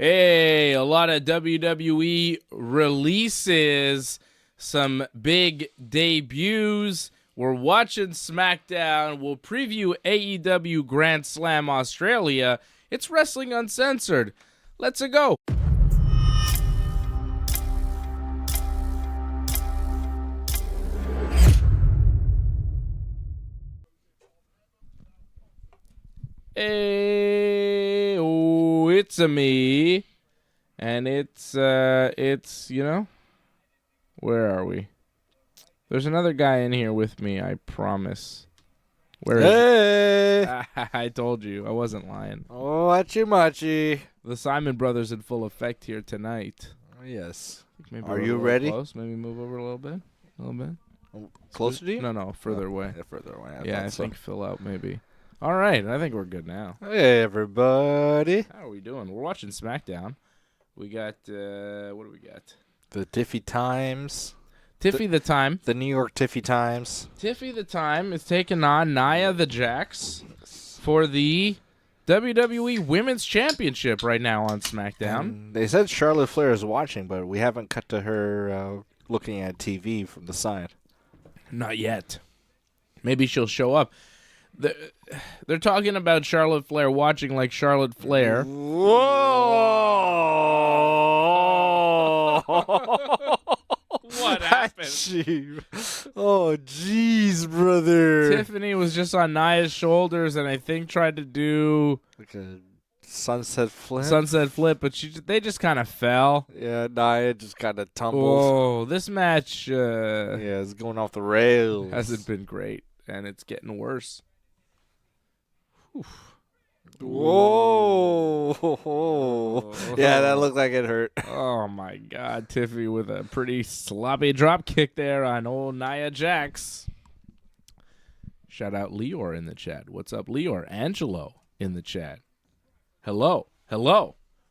Hey, a lot of WWE releases, some big debuts. We're watching SmackDown. We'll preview AEW Grand Slam Australia. It's Wrestling Uncensored. Let's go. Hey, oh, it's a me, and it's you know, where are we? There's another guy in here with me, I promise. Where is Hey! I told you, I wasn't lying. Oh, machi. The Simon Brothers in full effect here tonight. Oh, yes. Maybe Are we're you a little ready? Close. Maybe move over a little bit. Closer to you? No, further away. Yeah, further away. I think fill out maybe. All right, I think we're good now. Hey, everybody. How are we doing? We're watching SmackDown. We got, what do we got? The Tiffy Times. Tiffy the Time. The New York Tiffy Times. Tiffy the Time is taking on Nia the Jax for the WWE Women's Championship right now on SmackDown. And they said Charlotte Flair is watching, but we haven't cut to her looking at TV from the side. Not yet. Maybe she'll show up. They're talking about Charlotte Flair watching like Charlotte Flair. Whoa! What happened? Oh, jeez, brother. Tiffany was just on Nia's shoulders and I think tried to do Like a sunset flip. but they just kind of fell. Yeah, Nia just kind of tumbles. Oh, this match Yeah, it's going off the rails. hasn't been great, and it's getting worse. Whoa. Yeah, that looked like it hurt. Oh, my God. Tiffy with a pretty sloppy drop kick there on old Nia Jax. Shout out Leor in the chat. What's up, Leor? Angelo in the chat. Hello.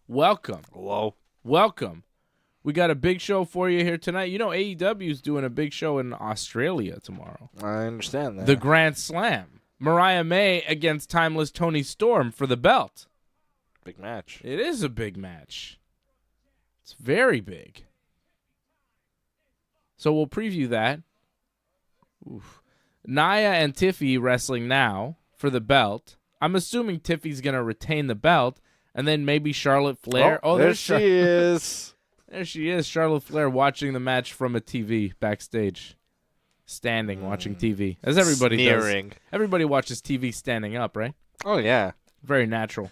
Welcome. Welcome. We got a big show for you here tonight. You know AEW is doing a big show in Australia tomorrow. I understand that. The Grand Slam. Mariah May against Timeless Toni Storm for the belt. Big match. It is a big match. It's very big. So we'll preview that. Oof. Nia and Tiffy wrestling now for the belt. I'm assuming Tiffy's going to retain the belt, and then maybe Charlotte Flair. Oh, there she is. There she is, Charlotte Flair watching the match from a TV backstage. Standing, watching TV. As everybody Sneering. does. Everybody watches TV standing up, right? Oh, yeah. Very natural.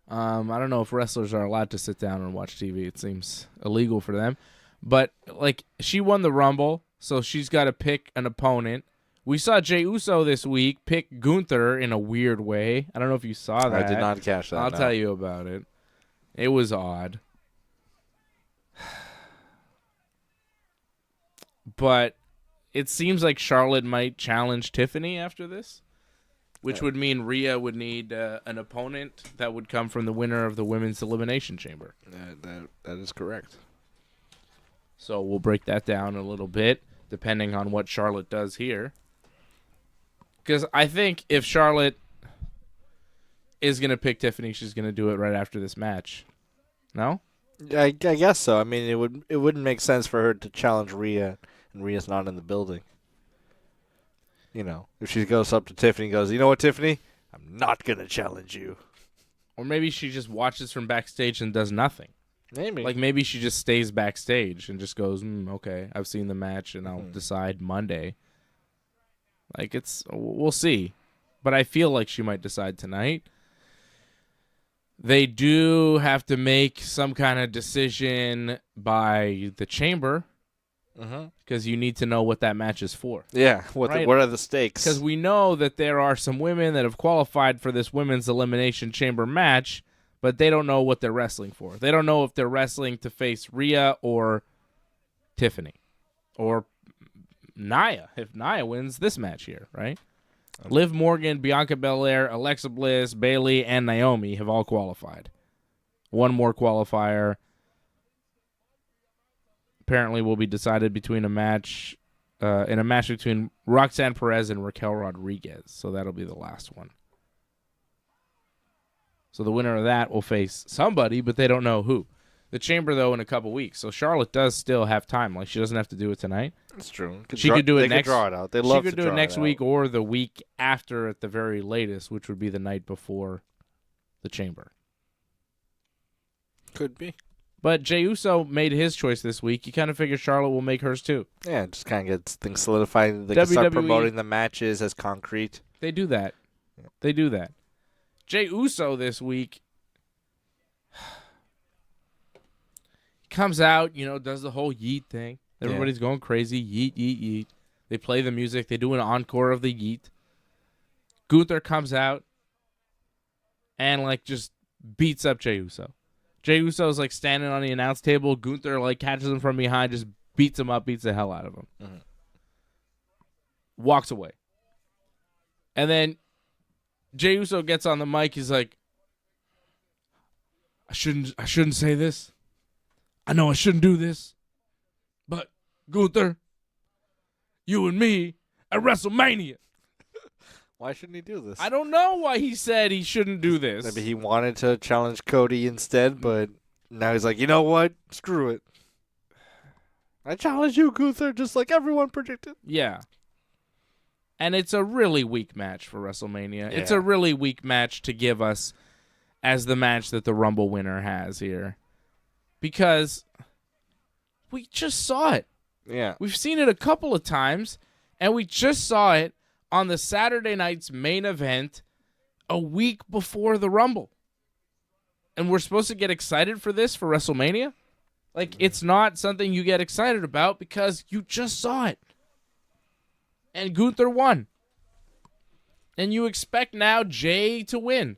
I don't know if wrestlers are allowed to sit down and watch TV. It seems illegal for them. But, like, she won the Rumble, so she's got to pick an opponent. We saw Jey Uso this week pick Gunther in a weird way. I don't know if you saw that. I did not catch that. I'll tell you about it. It was odd. But it seems like Charlotte might challenge Tiffany after this, which would mean Rhea would need an opponent that would come from the winner of the Women's Elimination Chamber. That is correct. So we'll break that down a little bit, depending on what Charlotte does here. Because I think if Charlotte is going to pick Tiffany, she's going to do it right after this match. No? I guess so. I mean, it wouldn't make sense for her to challenge Rhea, and Rhea's not in the building. You know, if she goes up to Tiffany and goes, you know what, Tiffany? I'm not going to challenge you. Or maybe she just watches from backstage and does nothing. Maybe. Like, maybe she just stays backstage and just goes, okay, I've seen the match, and I'll decide Monday. Like, we'll see. But I feel like she might decide tonight. They do have to make some kind of decision by the chamber because you need to know what that match is for. Yeah, what are the stakes? Because we know that there are some women that have qualified for this Women's Elimination Chamber match, but they don't know what they're wrestling for. They don't know if they're wrestling to face Rhea or Tiffany or Nia, if Nia wins this match here, right? Liv Morgan, Bianca Belair, Alexa Bliss, Bayley, and Naomi have all qualified. One more qualifier apparently will be decided between a match between Roxanne Perez and Raquel Rodriguez. So that'll be the last one. So the winner of that will face somebody, but they don't know who. The Chamber, though, in a couple weeks. So Charlotte does still have time. Like, she doesn't have to do it tonight. That's true. She could do it They next. could draw it out. They she love could to do it draw next out. week or the week after at the very latest, which would be the night before the Chamber. Could be. But Jey Uso made his choice this week. You kind of figure Charlotte will make hers too. Yeah, just kind of gets things solidified. They can start promoting the matches as concrete. They do that. They do that. Jey Uso this week comes out, does the whole yeet thing. Everybody's going crazy. Yeet, yeet, yeet. They play the music. They do an encore of the yeet. Gunther comes out and, just beats up Jey Uso. Jey Uso is, standing on the announce table. Gunther, catches him from behind, just beats him up, beats the hell out of him. Mm-hmm. Walks away. And then Jey Uso gets on the mic. He's like, I shouldn't say this. I know I shouldn't do this. But, Gunther, you and me at WrestleMania. Why shouldn't he do this? I don't know why he said he shouldn't do this. Maybe he wanted to challenge Cody instead, but now he's like, you know what? Screw it. I challenge you, Gunther, just like everyone predicted. Yeah. And it's a really weak match for WrestleMania. Yeah. It's a really weak match to give us as the match that the Rumble winner has here. Because we just saw it. Yeah. We've seen it a couple of times, and we just saw it on the Saturday night's main event a week before the Rumble. And we're supposed to get excited for this for WrestleMania? It's not something you get excited about because you just saw it. And Gunther won. And you expect now Jey to win.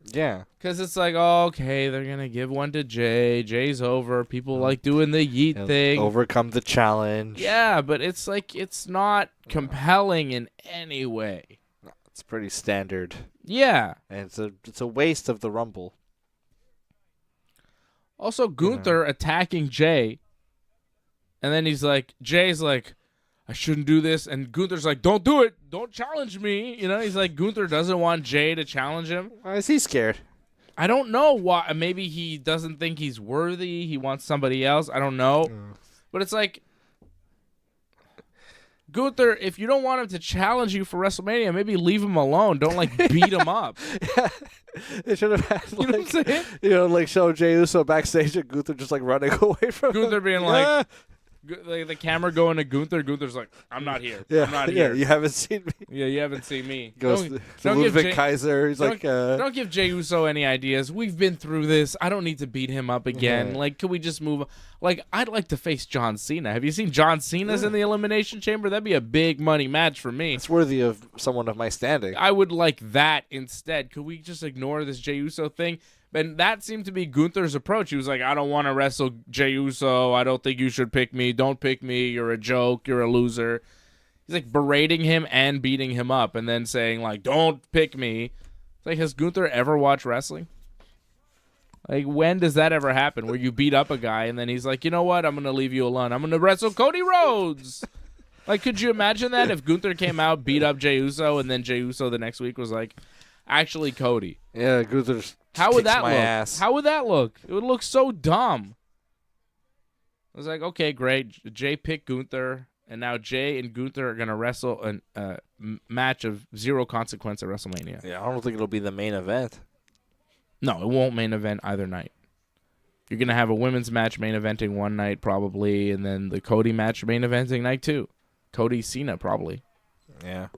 Yeah. Because it's okay, they're going to give one to Jey. Jey's over. People like doing the yeet thing. Overcome the challenge. Yeah, but it's it's not compelling in any way. It's pretty standard. Yeah. And it's a waste of the Rumble. Also, Gunther attacking Jey. And then Jey's like, I shouldn't do this. And Gunther's like, don't do it. Don't challenge me. He's like, Gunther doesn't want Jey to challenge him. Why is he scared? I don't know why. Maybe he doesn't think he's worthy. He wants somebody else. I don't know. But it's Gunther, if you don't want him to challenge you for WrestleMania, maybe leave him alone. Don't beat him up. Yeah. It should have had You know what I'm saying? Show Jey Uso backstage and Gunther just running away from Gunther him. being like the camera going to Gunther. Gunther's like, I'm not here. Yeah, I'm not here. You haven't seen me. Yeah, you haven't seen me. Goes to Ludwig Kaiser. He's don't give Jey Uso any ideas. We've been through this. I don't need to beat him up again. Yeah. Can we just move? I'd like to face John Cena. Have you seen John Cena's in the Elimination Chamber? That'd be a big money match for me. It's worthy of someone of my standing. I would like that instead. Could we just ignore this Jey Uso thing? And that seemed to be Gunther's approach. He was like, I don't want to wrestle Jey Uso. I don't think you should pick me. Don't pick me. You're a joke. You're a loser. He's berating him and beating him up and then saying, don't pick me. It's has Gunther ever watched wrestling? When does that ever happen where you beat up a guy and then he's like, you know what? I'm going to leave you alone. I'm going to wrestle Cody Rhodes. Could you imagine that if Gunther came out, beat up Jey Uso, and then Jey Uso the next week was like, actually, Cody. Yeah, Gunther's How would that my look? ass. How would that look? It would look so dumb. I was like, okay, great. Jey picked Gunther, and now Jey and Gunther are going to wrestle a match of zero consequence at WrestleMania. Yeah, I don't think it'll be the main event. No, it won't main event either night. You're going to have a women's match main eventing one night probably, and then the Cody match main eventing night two. Cody Cena probably. Yeah.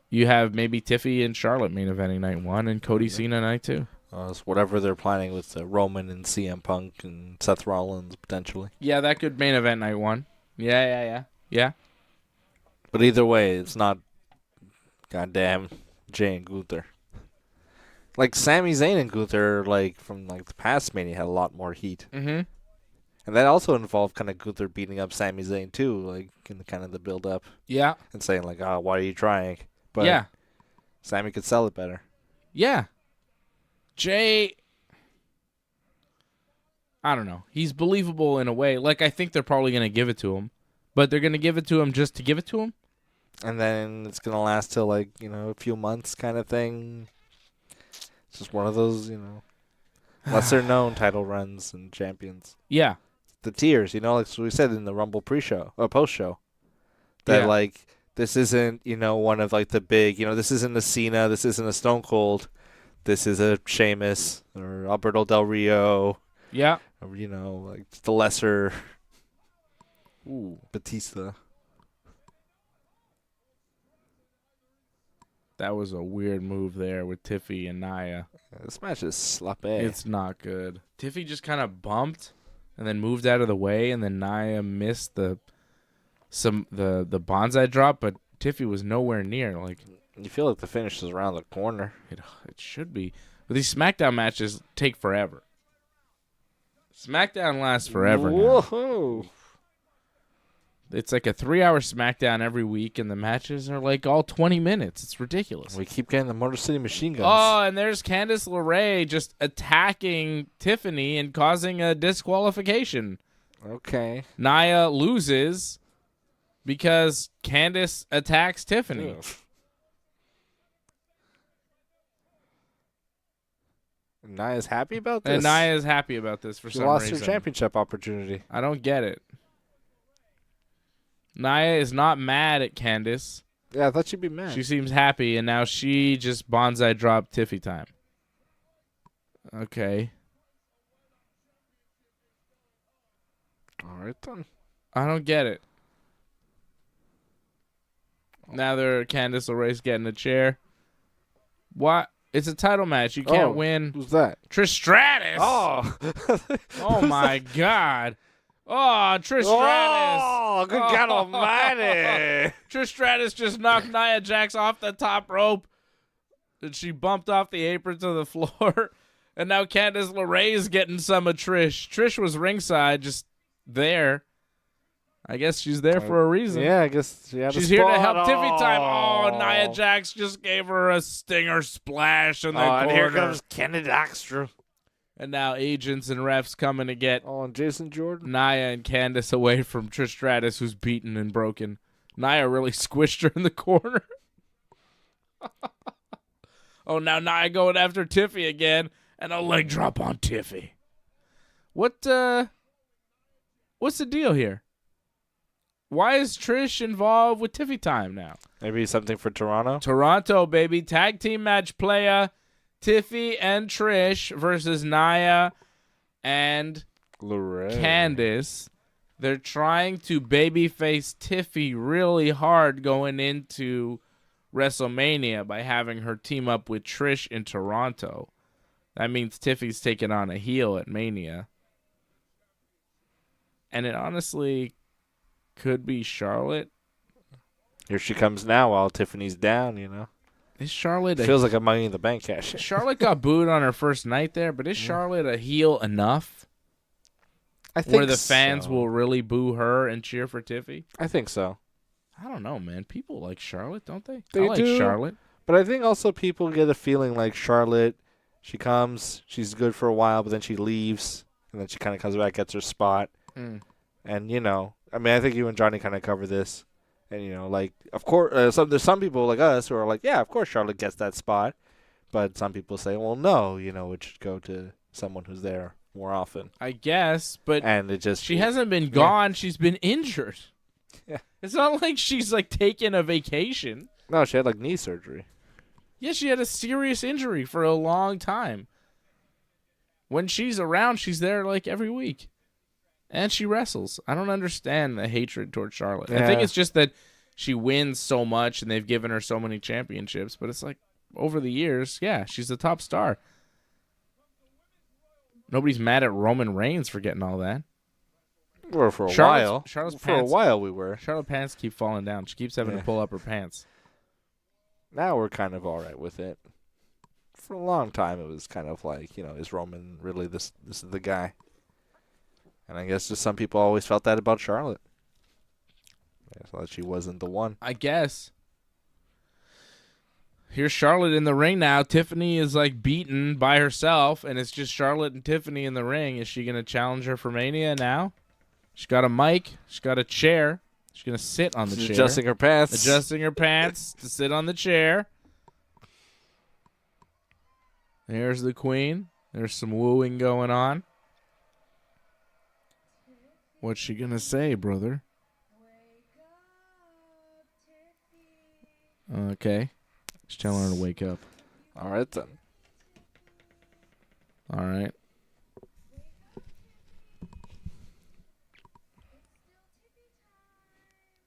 You have maybe Tiffy and Charlotte main eventing night one and Cody Cena night two. It's whatever they're planning with Roman and CM Punk and Seth Rollins potentially. Yeah, that could main event night one. Yeah. But either way, it's not goddamn Jey and Gunther. Sami Zayn and Gunther, from the past Mania, had a lot more heat. Mm-hmm. And that also involved kind of Gunther beating up Sami Zayn too, in kind of the build up. Yeah. And saying why are you trying? But yeah. Sami could sell it better. Yeah. Jey, I don't know. He's believable in a way. I think they're probably going to give it to him. But they're going to give it to him just to give it to him? And then it's going to last till, a few months kind of thing. Just one of those, lesser known title runs and champions. Yeah. The tiers, like we said in the Rumble pre-show or post-show. That this isn't, one of like the big, this isn't a Cena, this isn't a Stone Cold, this is a Sheamus or Alberto Del Rio. Yeah. Or, like the lesser Batista. That was a weird move there with Tiffy and Nia. Yeah, this match is sloppy. It's not good. Tiffy just kind of bumped and then moved out of the way, and then Nia missed the bonsai drop, but Tiffy was nowhere near. Like, you feel like the finish is around the corner. It should be. But these SmackDown matches take forever. SmackDown lasts forever now. Whoa. It's like a 3-hour SmackDown every week, and the matches are like all 20 minutes. It's ridiculous. We keep getting the Motor City Machine Guns. Oh, and there's Candice LeRae just attacking Tiffany and causing a disqualification. Okay. Nia loses because Candice attacks Tiffany. Ugh. Nia's happy about this? And Nia is happy about this for she some lost reason. her championship opportunity. I don't get it. Nia is not mad at Candice. Yeah, I thought she'd be mad. She seems happy, and now she just bonsai dropped Tiffy time. Okay. All right, then. I don't get it. Now Candice LeRae's getting a chair. What? It's a title match. You can't win. Who's that? Trish Stratus. Oh. Oh, my God. Oh, Trish Stratus. Oh, good God almighty. Trish Stratus just knocked Nia Jax off the top rope. And she bumped off the apron to the floor. And now Candice LeRae is getting some of Trish. Trish was ringside, just there. I guess she's there for a reason. Yeah, I guess she had She's a here to spot. help Tiffy time. Oh, Nia Jax just gave her a stinger splash in the corner. And here comes Canada Extra. And now agents and refs coming to get and Jason Jordan. Nia and Candice away from Trish Stratus, who's beaten and broken. Nia really squished her in the corner. Oh, now Nia going after Tiffy again, and a leg drop on Tiffy. What's the deal here? Why is Trish involved with Tiffy time now? Maybe something for Toronto? Toronto, baby. Tag team match playa. Tiffy and Trish versus Nia and Candice. They're trying to babyface Tiffy really hard going into WrestleMania by having her team up with Trish in Toronto. That means Tiffy's taking on a heel at Mania. And it honestly could be Charlotte. Here she comes now while Tiffany's down, Is Charlotte feels like a Money in the Bank cash. Charlotte got booed on her first night there, but is Charlotte a heel enough? I think where the fans so. will really boo her and cheer for Tiffy? I think so. I don't know, man. People like Charlotte, don't they? They I like do. Charlotte. But I think also people get a feeling like Charlotte, she comes, she's good for a while, but then she leaves, and then she kind of comes back, gets her spot. Mm. And, I think you and Johnny kind of cover this. And, of course, there's some people like us who are like, yeah, of course Charlotte gets that spot. But some people say, well, no, it should go to someone who's there more often. I guess, but she hasn't been gone. She's been injured. Yeah. It's not like she's, taking a vacation. No, she had, knee surgery. Yeah, she had a serious injury for a long time. When she's around, she's there, every week. And she wrestles. I don't understand the hatred towards Charlotte. Yeah. I think it's just that she wins so much and they've given her so many championships. But it's over the years, yeah, she's the top star. Nobody's mad at Roman Reigns for getting all that. Or for a Charlotte's while we were. Charlotte's pants keep falling down. She keeps having to pull up her pants. Now we're kind of all right with it. For a long time, it was kind of like, is Roman really this is the guy? And I guess just some people always felt that about Charlotte. They thought she wasn't the one. I guess. Here's Charlotte in the ring now. Tiffany is beaten by herself, and it's just Charlotte and Tiffany in the ring. Is she going to challenge her for Mania now? She's got a mic. She's got a chair. She's going to sit on the chair. Adjusting her pants. Adjusting her pants to sit on the chair. Here's the queen. There's some wooing going on. What's she going to say, brother? Okay. She's telling her to wake up. All right, then. All right.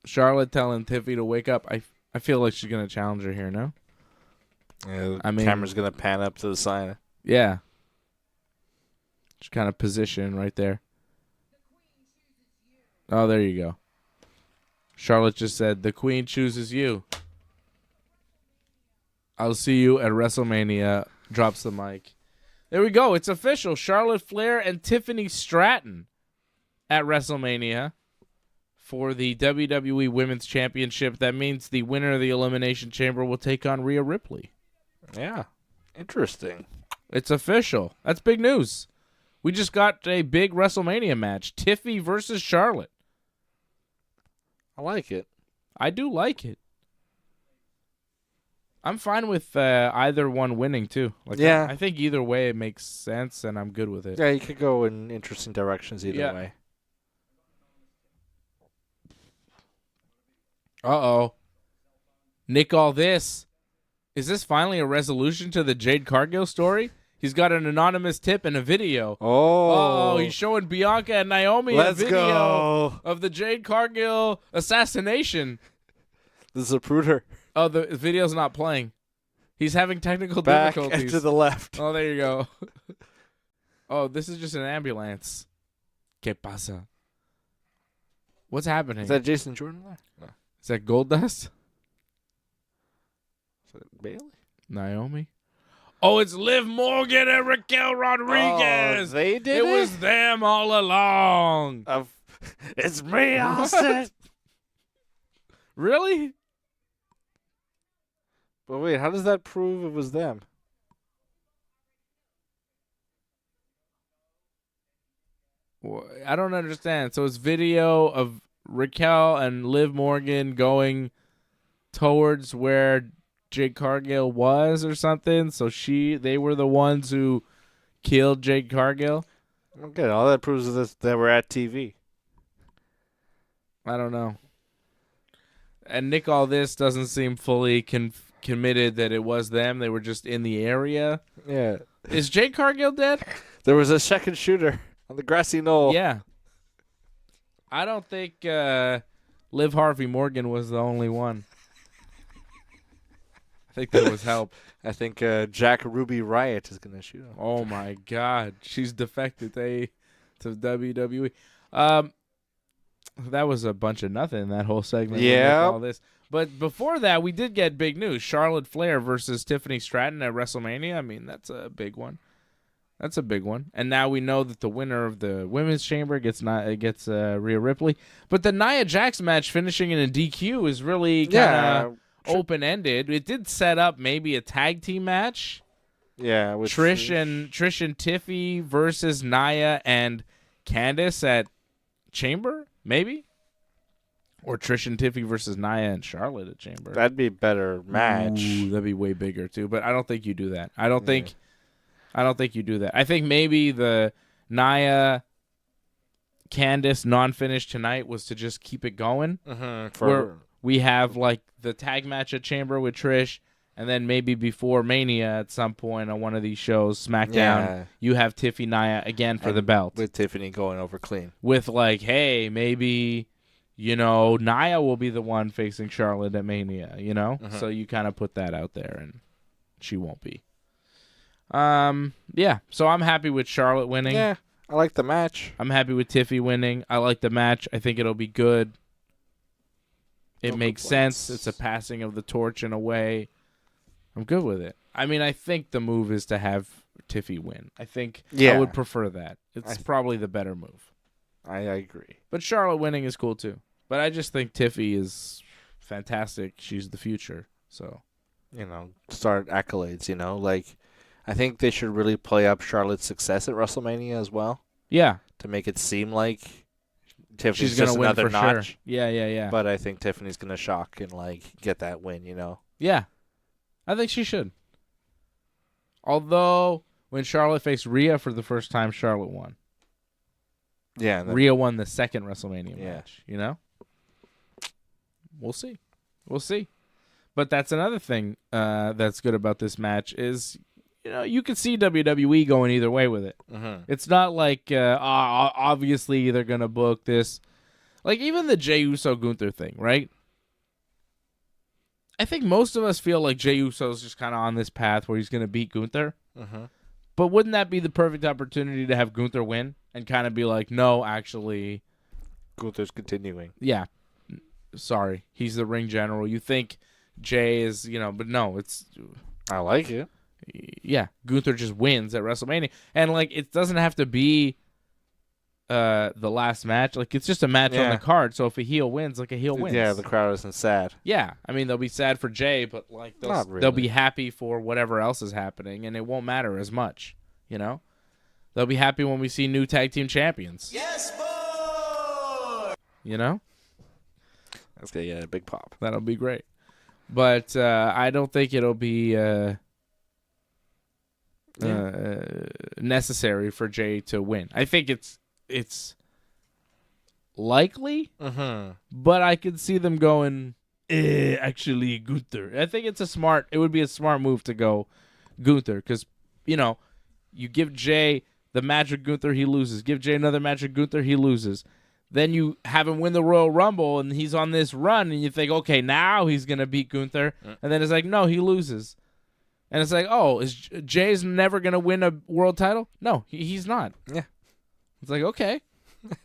Charlotte telling Tiffy to wake up. I feel like she's going to challenge her here, no? Yeah, the camera's going to pan up to the sign. Yeah. Just kind of position right there. Oh, there you go. Charlotte just said, the queen chooses you. I'll see you at WrestleMania. Drops the mic. There we go. It's official. Charlotte Flair and Tiffany Stratton at WrestleMania for the WWE Women's Championship. That means the winner of the Elimination Chamber will take on Rhea Ripley. Yeah. Interesting. It's official. That's big news. We just got a big WrestleMania match. Tiffy versus Charlotte. I like it. I do like it. I'm fine with either one winning, too. Yeah. I think either way it makes sense, and I'm good with it. Yeah, you could go in interesting directions either way. Uh-oh. Nick, all this. Is this finally a resolution to the Jade Cargill story? He's got an anonymous tip and a video. Oh, he's showing Bianca and Naomi a video of the Jade Cargill assassination. The Zapruder. Oh, the video's not playing. He's having technical Back difficulties. and to the left. Oh, there you go. Oh, this is just an ambulance. ¿Qué pasa? What's happening? Is that Jason Jordan there? No. Is that Goldust? Is that Bailey? Naomi? Oh, it's Liv Morgan and Raquel Rodriguez. Oh, they did it? It was them all along. It's me, Austin. Really? But wait, how does that prove it was them? Well, I don't understand. So it's video of Raquel and Liv Morgan going towards where Jade Cargill was or something. So they were the ones who killed Jade Cargill. Okay, all that proves is that we're at TV. I don't know. And Nick, all this doesn't seem fully committed that it was them. They were just in the area. Yeah. Is Jade Cargill dead? There was a second shooter on the grassy knoll. Yeah. I don't think Liv Harvey Morgan was the only one. I think there was help. I think Jack Ruby Riot is going to shoot him. Oh, my God. She's defected to WWE. That was a bunch of nothing, that whole segment. Yeah. All this. But before that, we did get big news. Charlotte Flair versus Tiffany Stratton at WrestleMania. I mean, that's a big one. That's a big one. And now we know that the winner of the Women's Chamber gets Rhea Ripley. But the Nia Jax match finishing in a DQ is really kind of open-ended. It did set up maybe a tag team match. Yeah. With Trish and Tiffy versus Nia and Candice at Chamber, maybe? Or Trish and Tiffy versus Nia and Charlotte at Chamber. That'd be a better match. Ooh, that'd be way bigger too. But I don't think you do that. I don't think you do that. I think maybe the Nia Candice non-finish tonight was to just keep it going. Where we have like the tag match at Chamber with Trish, and then maybe before Mania at some point on one of these shows, SmackDown, you have Tiffy Nia again for the belt. With Tiffany going over clean. With like, hey, maybe, Nia will be the one facing Charlotte at Mania, So you kind of put that out there, and she won't be. Yeah, so I'm happy with Charlotte winning. Yeah, I like the match. I'm happy with Tiffy winning. I like the match. I think it'll be good. It makes sense. It's a passing of the torch in a way. I'm good with it. I mean, I think the move is to have Tiffy win. I think I would prefer that. It's probably the better move. I agree. But Charlotte winning is cool too. But I just think Tiffy is fantastic. She's the future. So, start accolades, like I think they should really play up Charlotte's success at WrestleMania as well. Yeah. To make it seem like Tiffany's she's going just to win another for notch. Sure. Yeah. But I think Tiffany's going to shock and get that win, Yeah. I think she should. Although, when Charlotte faced Rhea for the first time, Charlotte won. Yeah. Rhea won the second WrestleMania Yeah. match, you know? We'll see. We'll see. But that's another thing that's good about this match is, you know, you can see WWE going either way with it. Mm-hmm. It's not like, obviously they're going to book this. Like, even the Jey Uso Gunther thing, right? I think most of us feel like Jey Uso's just kind of on this path where he's going to beat Gunther. Mm-hmm. But wouldn't that be the perfect opportunity to have Gunther win and kind of be like, no, actually, Gunther's continuing. yeah, sorry, he's the ring general. You think Jey is, you know, but no, it's, I like it. yeah, Gunther just wins at WrestleMania. And, like, it doesn't have to be the last match. Like, it's just a match on the card. So if a heel wins, like, a heel wins. Yeah, the crowd isn't sad. Yeah, I mean, they'll be sad for Jey, but, like, Not really. they'll be happy for whatever else is happening, and it won't matter as much, you know? They'll be happy when we see new tag team champions. Yes, boy! You know? That's going to get a big pop. That'll be great. But I don't think it'll be necessary for Jey to win. I think it's likely, but I could see them going, actually, Gunther. I think it would be a smart move to go Gunther because, you know, you give Jey the match with Gunther, he loses. Give Jey another match with Gunther, he loses. Then you have him win the Royal Rumble, and he's on this run, and you think, okay, now he's going to beat Gunther. And then it's like, no, he loses. And it's like, oh, is Jay's never going to win a world title? No, he's not. Yeah. It's like, okay.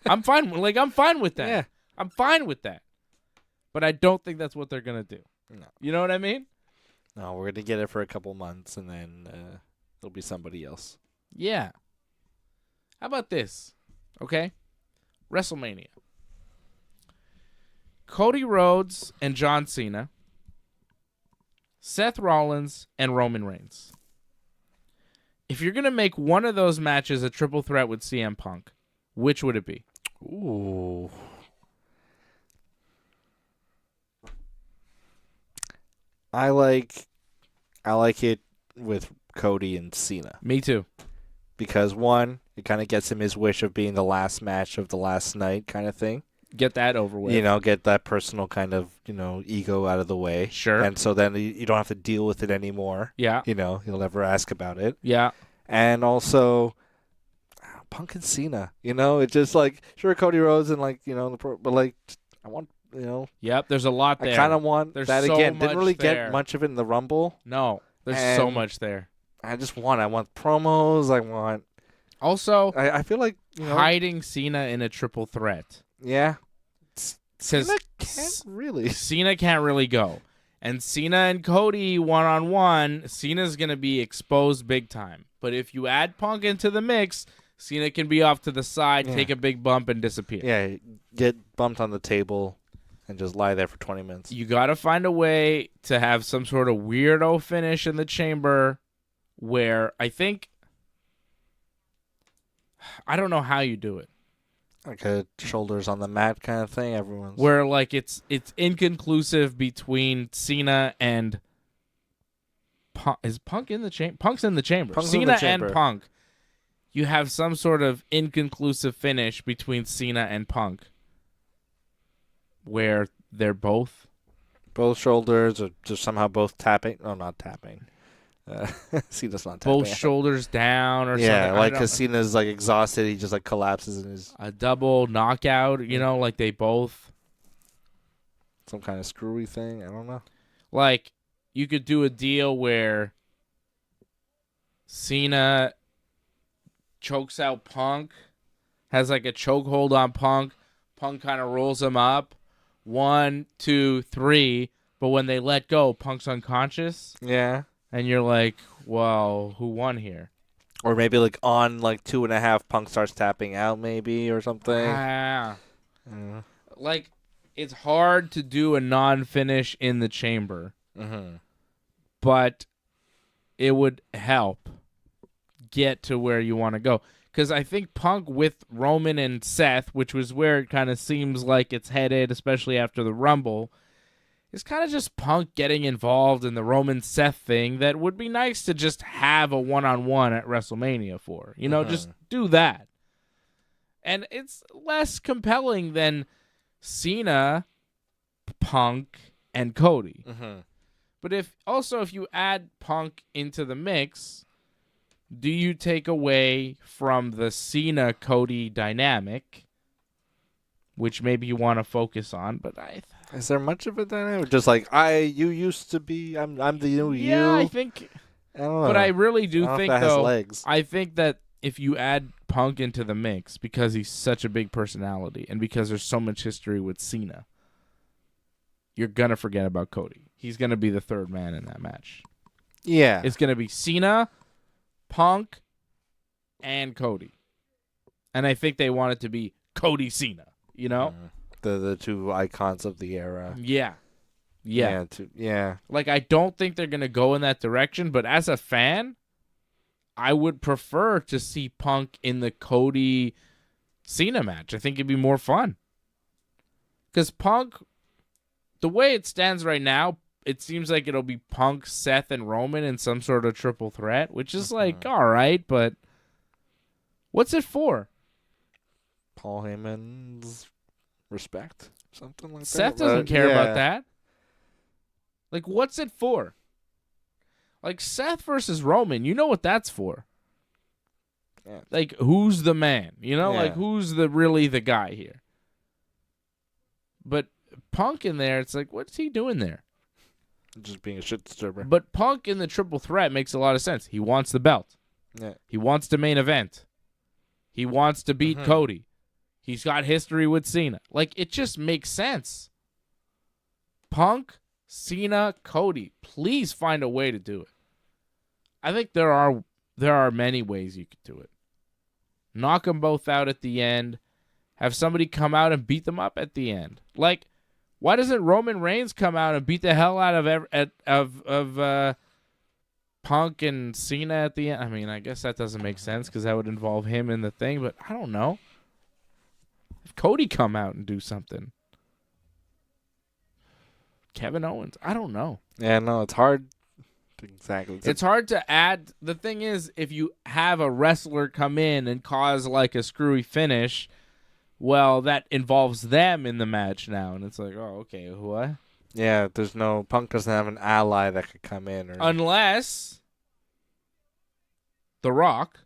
I'm fine. I'm fine with that. Yeah. I'm fine with that. But I don't think that's what they're going to do. No. You know what I mean? No, we're going to get it for a couple months, and then it'll be somebody else. Yeah. How about this? Okay. WrestleMania. Cody Rhodes and John Cena. Seth Rollins and Roman Reigns. If you're going to make one of those matches a triple threat with CM Punk, which would it be? Ooh. I like it with Cody and Cena. Me too. Because, one, it kind of gets him his wish of being the last match of the last night kind of thing. Get that over with. You know, get that personal kind of, you know, ego out of the way. Sure. And so then you don't have to deal with it anymore. Yeah. You know, he'll never ask about it. Yeah. And also, Punk and Cena. You know, it's just like, sure, Cody Rhodes and, like, you know, but, like, I want, you know. Yep, there's a lot there. I kind of want there's that so again. Didn't really much there. get much of it in the Rumble. No, there's And so much there. I want promos. I want. Also, I feel like, you know, hiding Cena in a triple threat. Yeah. Because Cena can't really go. And Cena and Cody one-on-one, Cena's going to be exposed big time. But if you add Punk into the mix, Cena can be off to the side, take a big bump, and disappear. Yeah, get bumped on the table and just lie there for 20 minutes. You got to find a way to have some sort of weirdo finish in the chamber where I don't know how you do it. Like a shoulders on the mat kind of thing. Everyone's where like it's inconclusive between Cena and Punk. Is Punk in the chamber? Punk's in the chamber. Punk's Cena in the chamber. and Punk. You have some sort of inconclusive finish between Cena and Punk, where they're both shoulders, or just somehow both tapping. No, not tapping. Cena's not tapping. both shoulders down or something. Yeah, like because Cena's like exhausted, he just like collapses in his a double knockout. You know, like they both some kind of screwy thing. I don't know. Like you could do a deal where Cena chokes out Punk, has like a chokehold on Punk. Punk kind of rolls him up. 1, 2, 3. But when they let go, Punk's unconscious. Yeah. And you're like, well, who won here? Or maybe like on like 2.5, Punk starts tapping out maybe or something. Like, it's hard to do a non-finish in the chamber. Mm-hmm. But it would help get to where you want to go. Because I think Punk with Roman and Seth, which was where it kind of seems like it's headed, especially after the Rumble, is kind of just Punk getting involved in the Roman Seth thing that would be nice to just have a one-on-one at WrestleMania for. You know, just do that. And it's less compelling than Cena, Punk, and Cody. But if you add Punk into the mix, do you take away from the Cena-Cody dynamic, which maybe you want to focus on? But is there much of a dynamic? Just like you used to be. I'm the new you. Yeah, I think. I don't know. But I really do think that has legs. I think that if you add Punk into the mix because he's such a big personality and because there's so much history with Cena, you're gonna forget about Cody. He's gonna be the third man in that match. Yeah, it's gonna be Cena, Punk, and Cody. And I think they want it to be Cody Cena, you know? The two icons of the era. Yeah. Like, I don't think they're going to go in that direction, but as a fan, I would prefer to see Punk in the Cody Cena match. I think it'd be more fun. Because Punk, the way it stands right now, it seems like it'll be Punk, Seth, and Roman in some sort of triple threat, which is like, all right, but what's it for? Paul Heyman's respect? Something like that? Seth doesn't care about that. Like, what's it for? Like, Seth versus Roman, you know what that's for. Yeah. Like, who's the man? You know, like, who's really the guy here? But Punk in there, it's like, what's he doing there? Just being a shit disturber. But Punk in the triple threat makes a lot of sense. He wants the belt. Yeah. He wants to main event. He wants to beat Cody. He's got history with Cena. Like, it just makes sense. Punk, Cena, Cody. Please find a way to do it. I think there are many ways you could do it. Knock them both out at the end. Have somebody come out and beat them up at the end. Like, why doesn't Roman Reigns come out and beat the hell out of Punk and Cena at the end? I mean, I guess that doesn't make sense because that would involve him in the thing, but I don't know. If Cody come out and do something. Kevin Owens, I don't know. Yeah, no, it's hard. Exactly. It's hard to add. The thing is, if you have a wrestler come in and cause like a screwy finish, well, that involves them in the match now, and it's like, oh, okay, what? Yeah, Punk doesn't have an ally that could come in. Unless The Rock.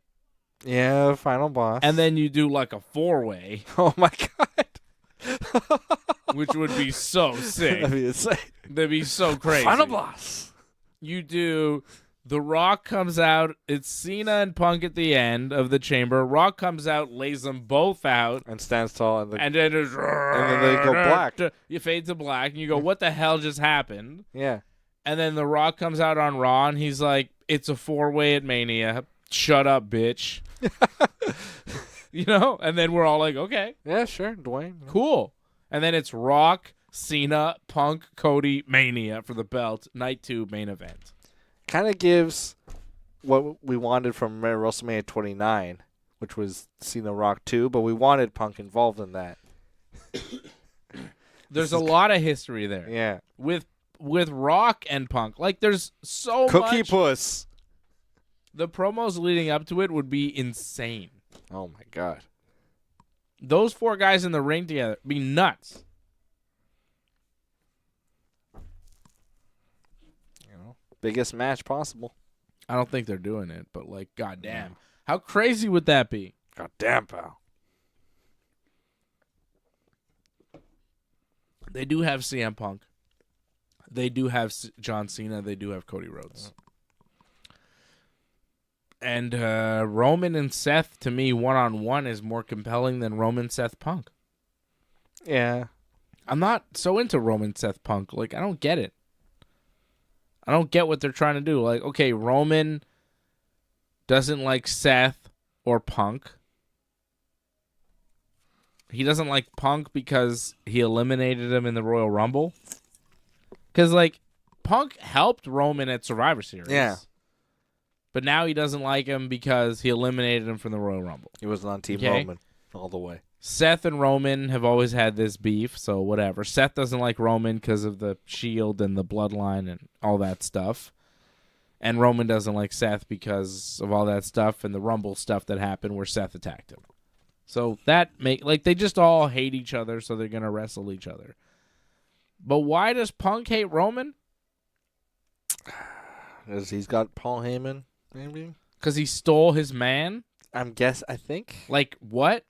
Yeah, final boss. And then you do like a 4-way. Oh, my God. Which would be so sick. That'd be insane. That'd be so crazy. Final boss. You do... The Rock comes out. It's Cena and Punk at the end of the chamber. Rock comes out, lays them both out. And stands tall. And then they go black. You fade to black, and you go, what the hell just happened? Yeah. And then The Rock comes out on Raw, and he's like, it's a 4-way at Mania. Shut up, bitch. You know? And then we're all like, okay. Yeah, sure, Dwayne. Cool. And then it's Rock, Cena, Punk, Cody, Mania for the belt. Night 2 main event. Kind of gives what we wanted from WrestleMania 29, which was Cena Rock 2, but we wanted Punk involved in that. There's a lot of history there. Yeah. With Rock and Punk. Like, there's so much. Cookie Puss. The promos leading up to it would be insane. Oh, my God. Those 4 guys in the ring together be nuts. Biggest match possible. I don't think they're doing it, but like, goddamn. How crazy would that be? Goddamn, pal. They do have CM Punk. They do have John Cena. They do have Cody Rhodes. And Roman and Seth, to me, one-on-one is more compelling than Roman, Seth, Punk. Yeah. I'm not so into Roman, Seth, Punk. Like, I don't get it. I don't get what they're trying to do. Like, okay, Roman doesn't like Seth or Punk. He doesn't like Punk because he eliminated him in the Royal Rumble. Because, like, Punk helped Roman at Survivor Series. Yeah. But now he doesn't like him because he eliminated him from the Royal Rumble. He wasn't on Team Okay? Roman. all the way. Seth and Roman have always had this beef, so whatever. Seth doesn't like Roman because of the Shield and the bloodline and all that stuff. And Roman doesn't like Seth because of all that stuff and the Rumble stuff that happened where Seth attacked him. So they just all hate each other, so they're going to wrestle each other. But why does Punk hate Roman? Because he's got Paul Heyman, maybe? Because he stole his man? I think. Like, what?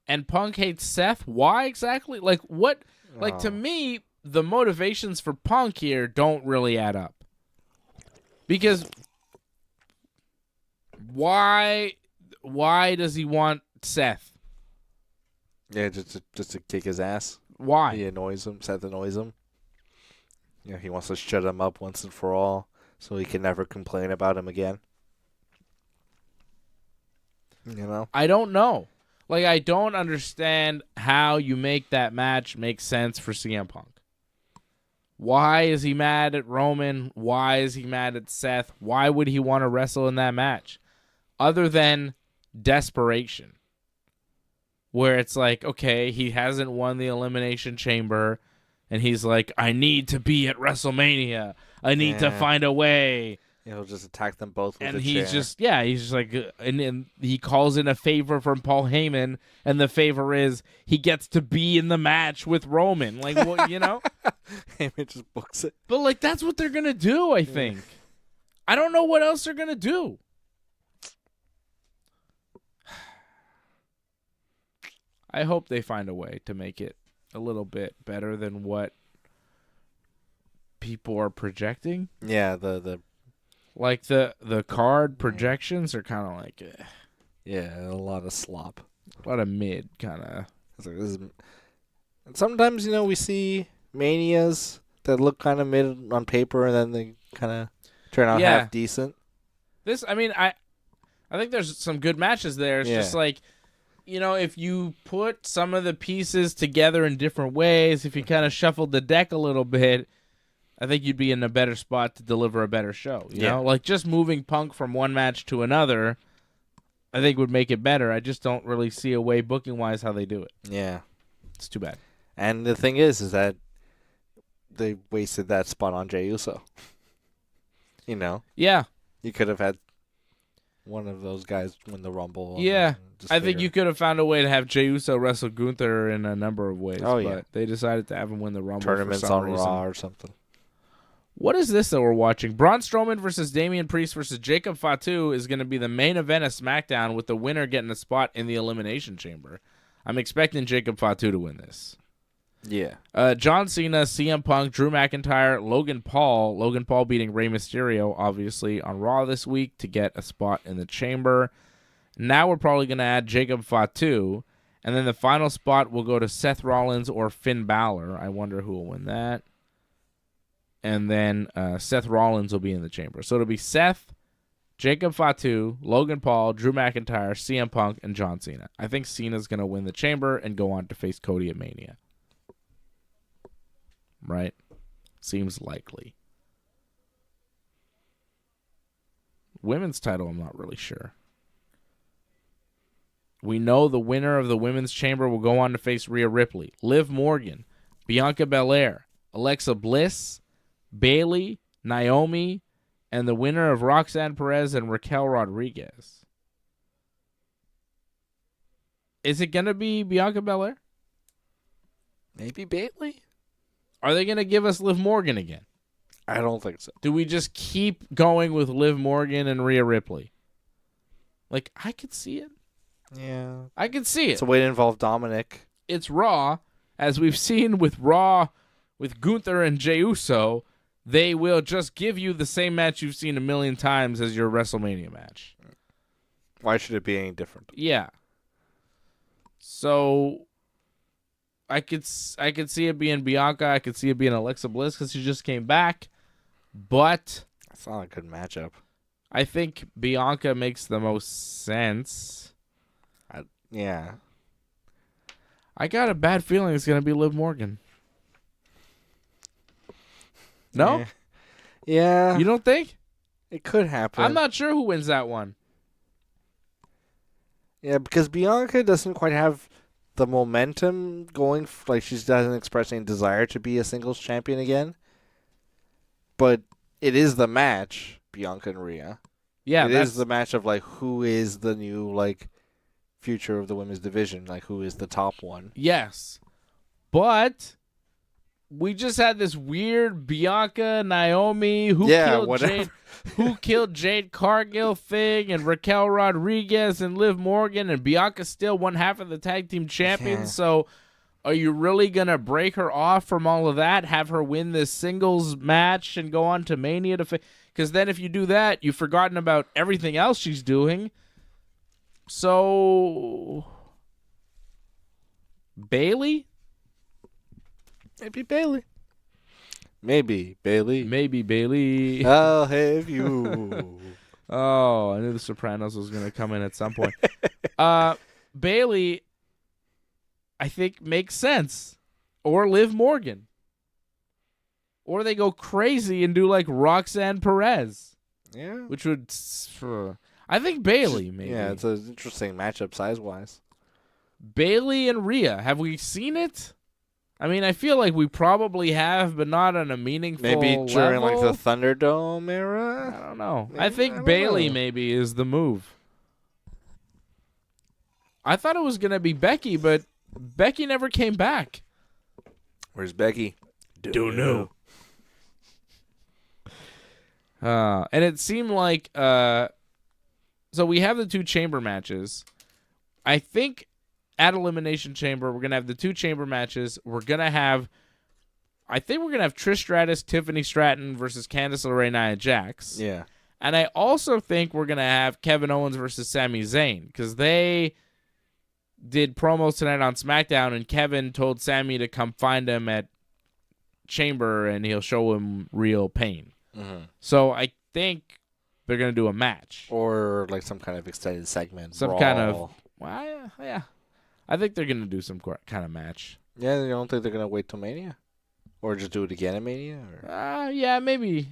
And Punk hates Seth? Why exactly? Like, what? Like, to me, the motivations for Punk here don't really add up. Because why does he want Seth? Yeah, just to kick his ass. Why? He annoys him. Seth annoys him. Yeah, he wants to shut him up once and for all so he can never complain about him again. You know? I don't know. Like, I don't understand how you make that match make sense for CM Punk. Why is he mad at Roman? Why is he mad at Seth? Why would he want to wrestle in that match? Other than desperation. Where it's like, okay, he hasn't won the Elimination Chamber, and he's like, I need to be at WrestleMania. I need to find a way. He'll just attack them both with and a he's chair. he's just like, and he calls in a favor from Paul Heyman, and the favor is he gets to be in the match with Roman. Like, what, you know? Heyman just books it. But, like, that's what they're going to do, I think. I don't know what else they're going to do. I hope they find a way to make it a little bit better than what people are projecting. Yeah, the card projections are kind of like, yeah, a lot of slop, a lot of mid kind of. Sometimes we see manias that look kind of mid on paper, and then they kind of turn out half decent. I think there's some good matches there. It's just like, if you put some of the pieces together in different ways, if you kind of shuffled the deck a little bit, I think you'd be in a better spot to deliver a better show. You know, like just moving Punk from one match to another, I think would make it better. I just don't really see a way booking wise how they do it. Yeah, it's too bad. And the thing is that they wasted that spot on Jey Uso. Yeah, you could have had one of those guys win the Rumble. Yeah, I think you could have found a way to have Jey Uso wrestle Gunther in a number of ways. But they decided to have him win the Rumble. Tournaments for some on reason. Raw or something. What is this that we're watching? Braun Strowman versus Damian Priest versus Jacob Fatu is going to be the main event of SmackDown, with the winner getting a spot in the Elimination Chamber. I'm expecting Jacob Fatu to win this. Yeah. John Cena, CM Punk, Drew McIntyre, Logan Paul. Logan Paul beating Rey Mysterio, obviously, on Raw this week to get a spot in the Chamber. Now we're probably going to add Jacob Fatu. And then the final spot will go to Seth Rollins or Finn Balor. I wonder who will win that. And then Seth Rollins will be in the Chamber. So it'll be Seth, Jacob Fatu, Logan Paul, Drew McIntyre, CM Punk, and John Cena. I think Cena's going to win the Chamber and go on to face Cody at Mania. Right? Seems likely. Women's title, I'm not really sure. We know the winner of the Women's Chamber will go on to face Rhea Ripley, Liv Morgan, Bianca Belair, Alexa Bliss, Bayley, Naomi, and the winner of Roxanne Perez and Raquel Rodriguez. Is it going to be Bianca Belair? Maybe Bayley? Are they going to give us Liv Morgan again? I don't think so. Do we just keep going with Liv Morgan and Rhea Ripley? Like, I could see it. Yeah. I could see it. It's a way to involve Dominic. It's Raw. As we've seen with Raw, with Gunther and Jey Uso, they will just give you the same match you've seen a million times as your WrestleMania match. Why should it be any different? Yeah. So I could see it being Bianca. I could see it being Alexa Bliss because she just came back. But that's not a good matchup. I think Bianca makes the most sense. Yeah. I got a bad feeling it's going to be Liv Morgan. No? Yeah. You don't think? It could happen. I'm not sure who wins that one. Yeah, because Bianca doesn't quite have the momentum going. Like, she doesn't express any desire to be a singles champion again. But it is the match, Bianca and Rhea. Yeah, it is the match of, like, who is the new, like, future of the women's division. Like, who is the top one. Yes. But we just had this weird Bianca, Naomi, who killed Jade Cargill thing, and Raquel Rodriguez and Liv Morgan, and Bianca still one half of the tag team champions. Yeah. So are you really going to break her off from all of that, have her win this singles match and go on to Mania? Because then if you do that, you've forgotten about everything else she's doing. So Bayley? Maybe Bayley. Maybe Bayley. Maybe Bayley. I'll have you. Oh, I knew The Sopranos was going to come in at some point. Bayley, I think, makes sense. Or Liv Morgan. Or they go crazy and do like Roxanne Perez. Yeah. Which would... I think Bayley, maybe. Yeah, it's an interesting matchup size-wise. Bayley and Rhea. Have we seen it? I mean, I feel like we probably have, but not on a meaningful Maybe during level. like the Thunderdome era? I don't know. Maybe, I think Bayley maybe is the move. I thought it was going to be Becky, but Becky never came back. Where's Becky? Don't know. And it seemed like... so we have the 2 chamber matches. I think... At Elimination Chamber, we're going to have the 2 chamber matches. We're going to have, I think we're going to have Trish Stratus, Tiffany Stratton versus Candice LeRae, Nia Jax. Yeah. And I also think we're going to have Kevin Owens versus Sami Zayn because they did promos tonight on SmackDown, and Kevin told Sami to come find him at Chamber, and he'll show him real pain. Mm-hmm. So I think they're going to do a match. Or like some kind of extended segment. Some brawl. kind of, well, yeah. I think they're going to do some kind of match. Yeah, you don't think they're going to wait till Mania? Or just do it again at Mania? Or? Yeah, maybe.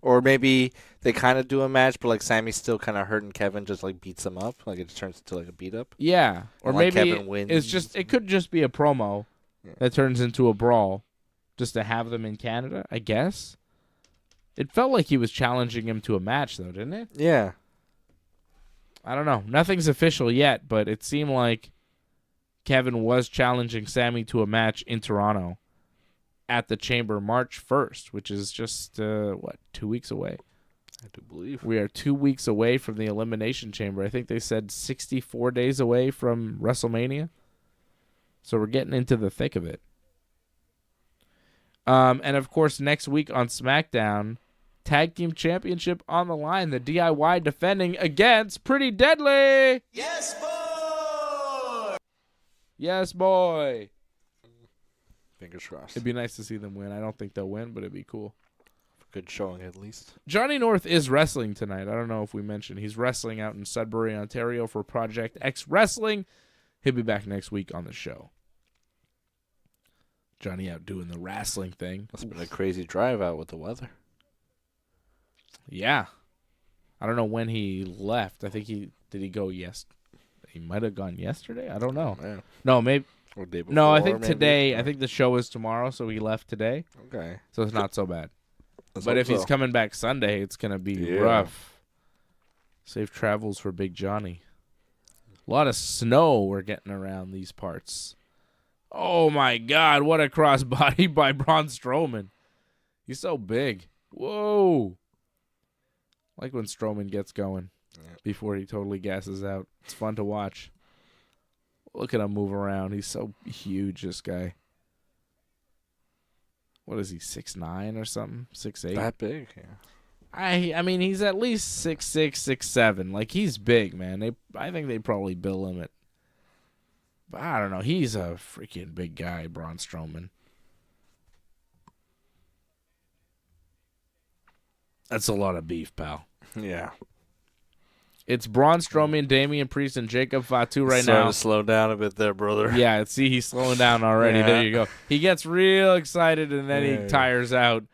Or maybe they kind of do a match, but like Sammy's still kind of hurting Kevin, just like beats him up. Like it just turns into like a beat up. Yeah. Or like maybe Kevin wins. it could just be a promo that turns into a brawl just to have them in Canada, I guess. It felt like he was challenging him to a match, though, didn't it? Yeah. I don't know. Nothing's official yet, but it seemed like Kevin was challenging Sami to a match in Toronto at the Chamber March 1st, which is just, 2 weeks away? I do believe. We are 2 weeks away from the Elimination Chamber. I think they said 64 days away from WrestleMania. So we're getting into the thick of it. And, of course, next week on SmackDown, Tag Team Championship on the line. The DIY defending against Pretty Deadly. Yes, boy! Yes, boy. Fingers crossed. It'd be nice to see them win. I don't think they'll win, but it'd be cool. Good showing, at least. Johnny North is wrestling tonight. I don't know if we mentioned. He's wrestling out in Sudbury, Ontario for Project X Wrestling. He'll be back next week on the show. Johnny out doing the wrestling thing. It's been a crazy drive out with the weather. Yeah. I don't know when he left. I think he go he might have gone yesterday. I don't know. Yeah. No, maybe. Or day before, No, I think maybe. today. I think the show is tomorrow, so he left today. Okay. So it's not so bad. Let's But hope if he's so. coming back Sunday, it's going to be rough. Safe travels for Big Johnny. A lot of snow we're getting around these parts. Oh, my God. What a crossbody by Braun Strowman. He's so big. Whoa. I like when Strowman gets going before he totally gasses out. It's fun to watch. Look at him move around. He's so huge, this guy. What is he, 6'9" or something? 6'8"? That big, yeah. I mean, he's at least 6'6", 6'7". Like, he's big, man. I think they'd probably bill him at... But I don't know. He's a freaking big guy, Braun Strowman. That's a lot of beef, pal. Yeah. It's Braun Strowman, Damian Priest, and Jacob Fatu right Starting now. to slow down a bit there, brother. Yeah, see, he's slowing down already. Yeah. There you go. He gets real excited, and then he tires out,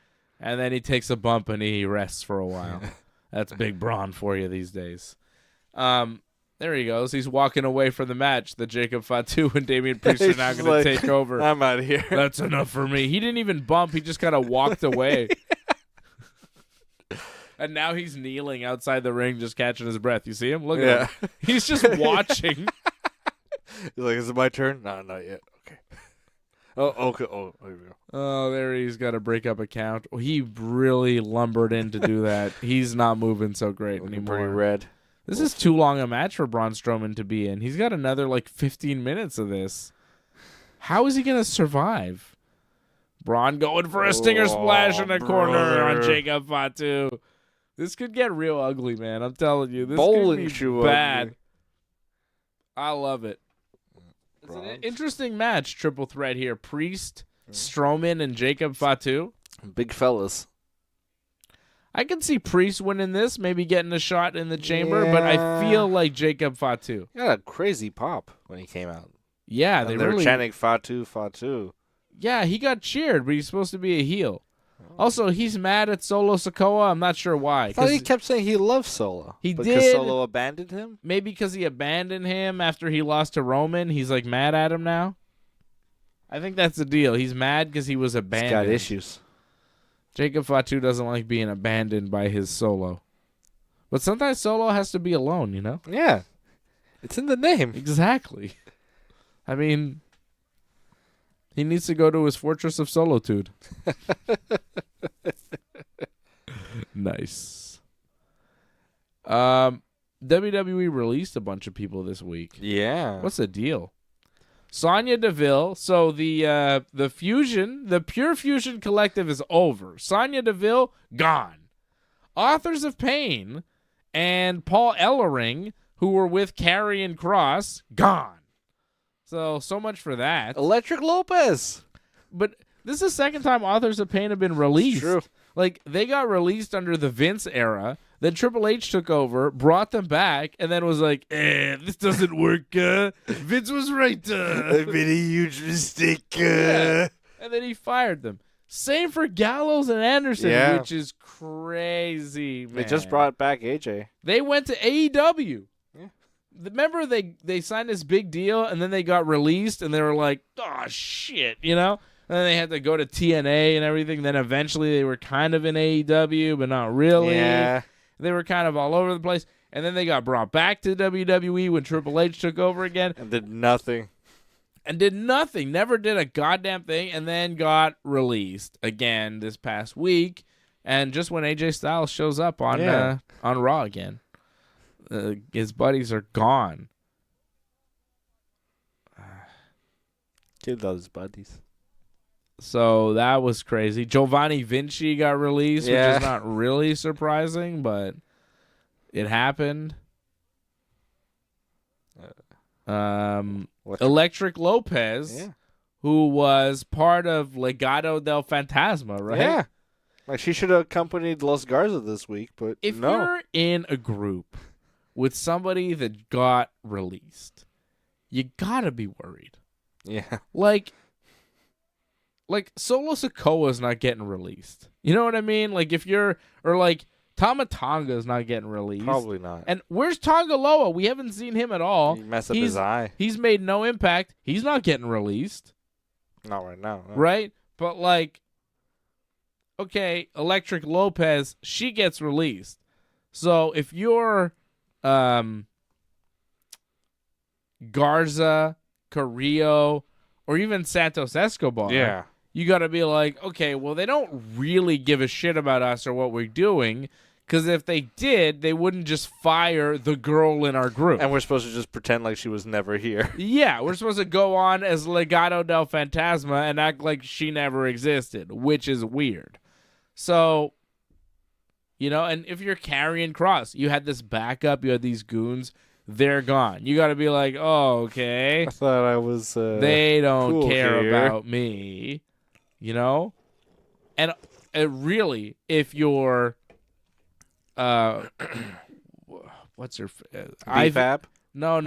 and then he takes a bump, and he rests for a while. That's big Braun for you these days. There There he goes. He's walking away from the match that Jacob Fatu and Damian Priest are now going to take over. I'm out of here. That's enough for me. He didn't even bump. He just kind of walked away. And now he's kneeling outside the ring just catching his breath. You see him? Look at him. He's just watching. He's like, is it my turn? No, not yet. Okay. Oh, okay. Oh, here we go. Oh, there he's got to break up a count. He really lumbered in to do that. He's not moving so great anymore. Pretty red. This is too long a match for Braun Strowman to be in. He's got another 15 minutes of this. How is he going to survive? Braun going for a stinger splash in the corner on Jacob Fatu. This could get real ugly, man. I'm telling you. This Bowling could shoe be bad. ugly. I love it. It's an interesting match, triple threat here. Priest, Strowman, and Jacob Fatu. Big fellas. I can see Priest winning this, maybe getting a shot in the chamber, but I feel like Jacob Fatu. He had a crazy pop when he came out. Yeah, And they were really chanting Fatu, Fatu. Yeah, he got cheered, but he's supposed to be a heel. Also, he's mad at Solo Sikoa. I'm not sure why. I thought he kept saying he loved Solo. He because did. Solo abandoned him? Maybe because he abandoned him after he lost to Roman. He's mad at him now. I think that's the deal. He's mad because he was abandoned. He's got issues. Jacob Fatu doesn't like being abandoned by his Solo. But sometimes Solo has to be alone, you know? Yeah. It's in the name. Exactly. I mean, he needs to go to his fortress of solitude. Nice. WWE released a bunch of people this week. Yeah. What's the deal? Sonya Deville. So the fusion, the Pure Fusion Collective is over. Sonya Deville gone. Authors of Pain and Paul Ellering, who were with Karrion Kross, gone. So much for that. Electric Lopez. But this is the second time Authors of Pain have been released. True. They got released under the Vince era. Then Triple H took over, brought them back, and then was like, this doesn't work. Vince was right. I made a huge mistake. Yeah. And then he fired them. Same for Gallows and Anderson, which is crazy, man. They just brought back AJ. They went to AEW. Yeah. Remember they signed this big deal, and then they got released, and they were like, oh, shit, you know? And then they had to go to TNA and everything. Then eventually they were kind of in AEW, but not really. Yeah. They were kind of all over the place. And then they got brought back to WWE when Triple H took over again. And did nothing. Never did a goddamn thing. And then got released again this past week. And just when AJ Styles shows up on Raw again, his buddies are gone. Kid loves buddies. So that was crazy. Giovanni Vinci got released, which is not really surprising, but it happened. Electric Lopez, who was part of Legado del Fantasma, right? Yeah. Like she should have accompanied Los Garza this week, but if no. you're in a group with somebody that got released, you gotta be worried. Yeah. Like Solo Sikoa's not getting released. You know what I mean? Tama Tonga's not getting released. Probably not. And where's Tonga Loa? We haven't seen him at all. He messed up his eye. He's made no impact. He's not getting released. Not right now. No. Right? But okay, Electric Lopez, she gets released. So if you're Garza, Carrillo, or even Santos Escobar, you got to be like, okay, well, they don't really give a shit about us or what we're doing, because if they did, they wouldn't just fire the girl in our group. And we're supposed to just pretend like she was never here. Yeah, we're supposed to go on as Legado del Fantasma and act like she never existed, which is weird. So, and if you're Karrion Kross, you had this backup, you had these goons, they're gone. You got to be like, oh, okay. I thought I was they don't cool care here. about me, And really, if you're, what's her? BFAB? No.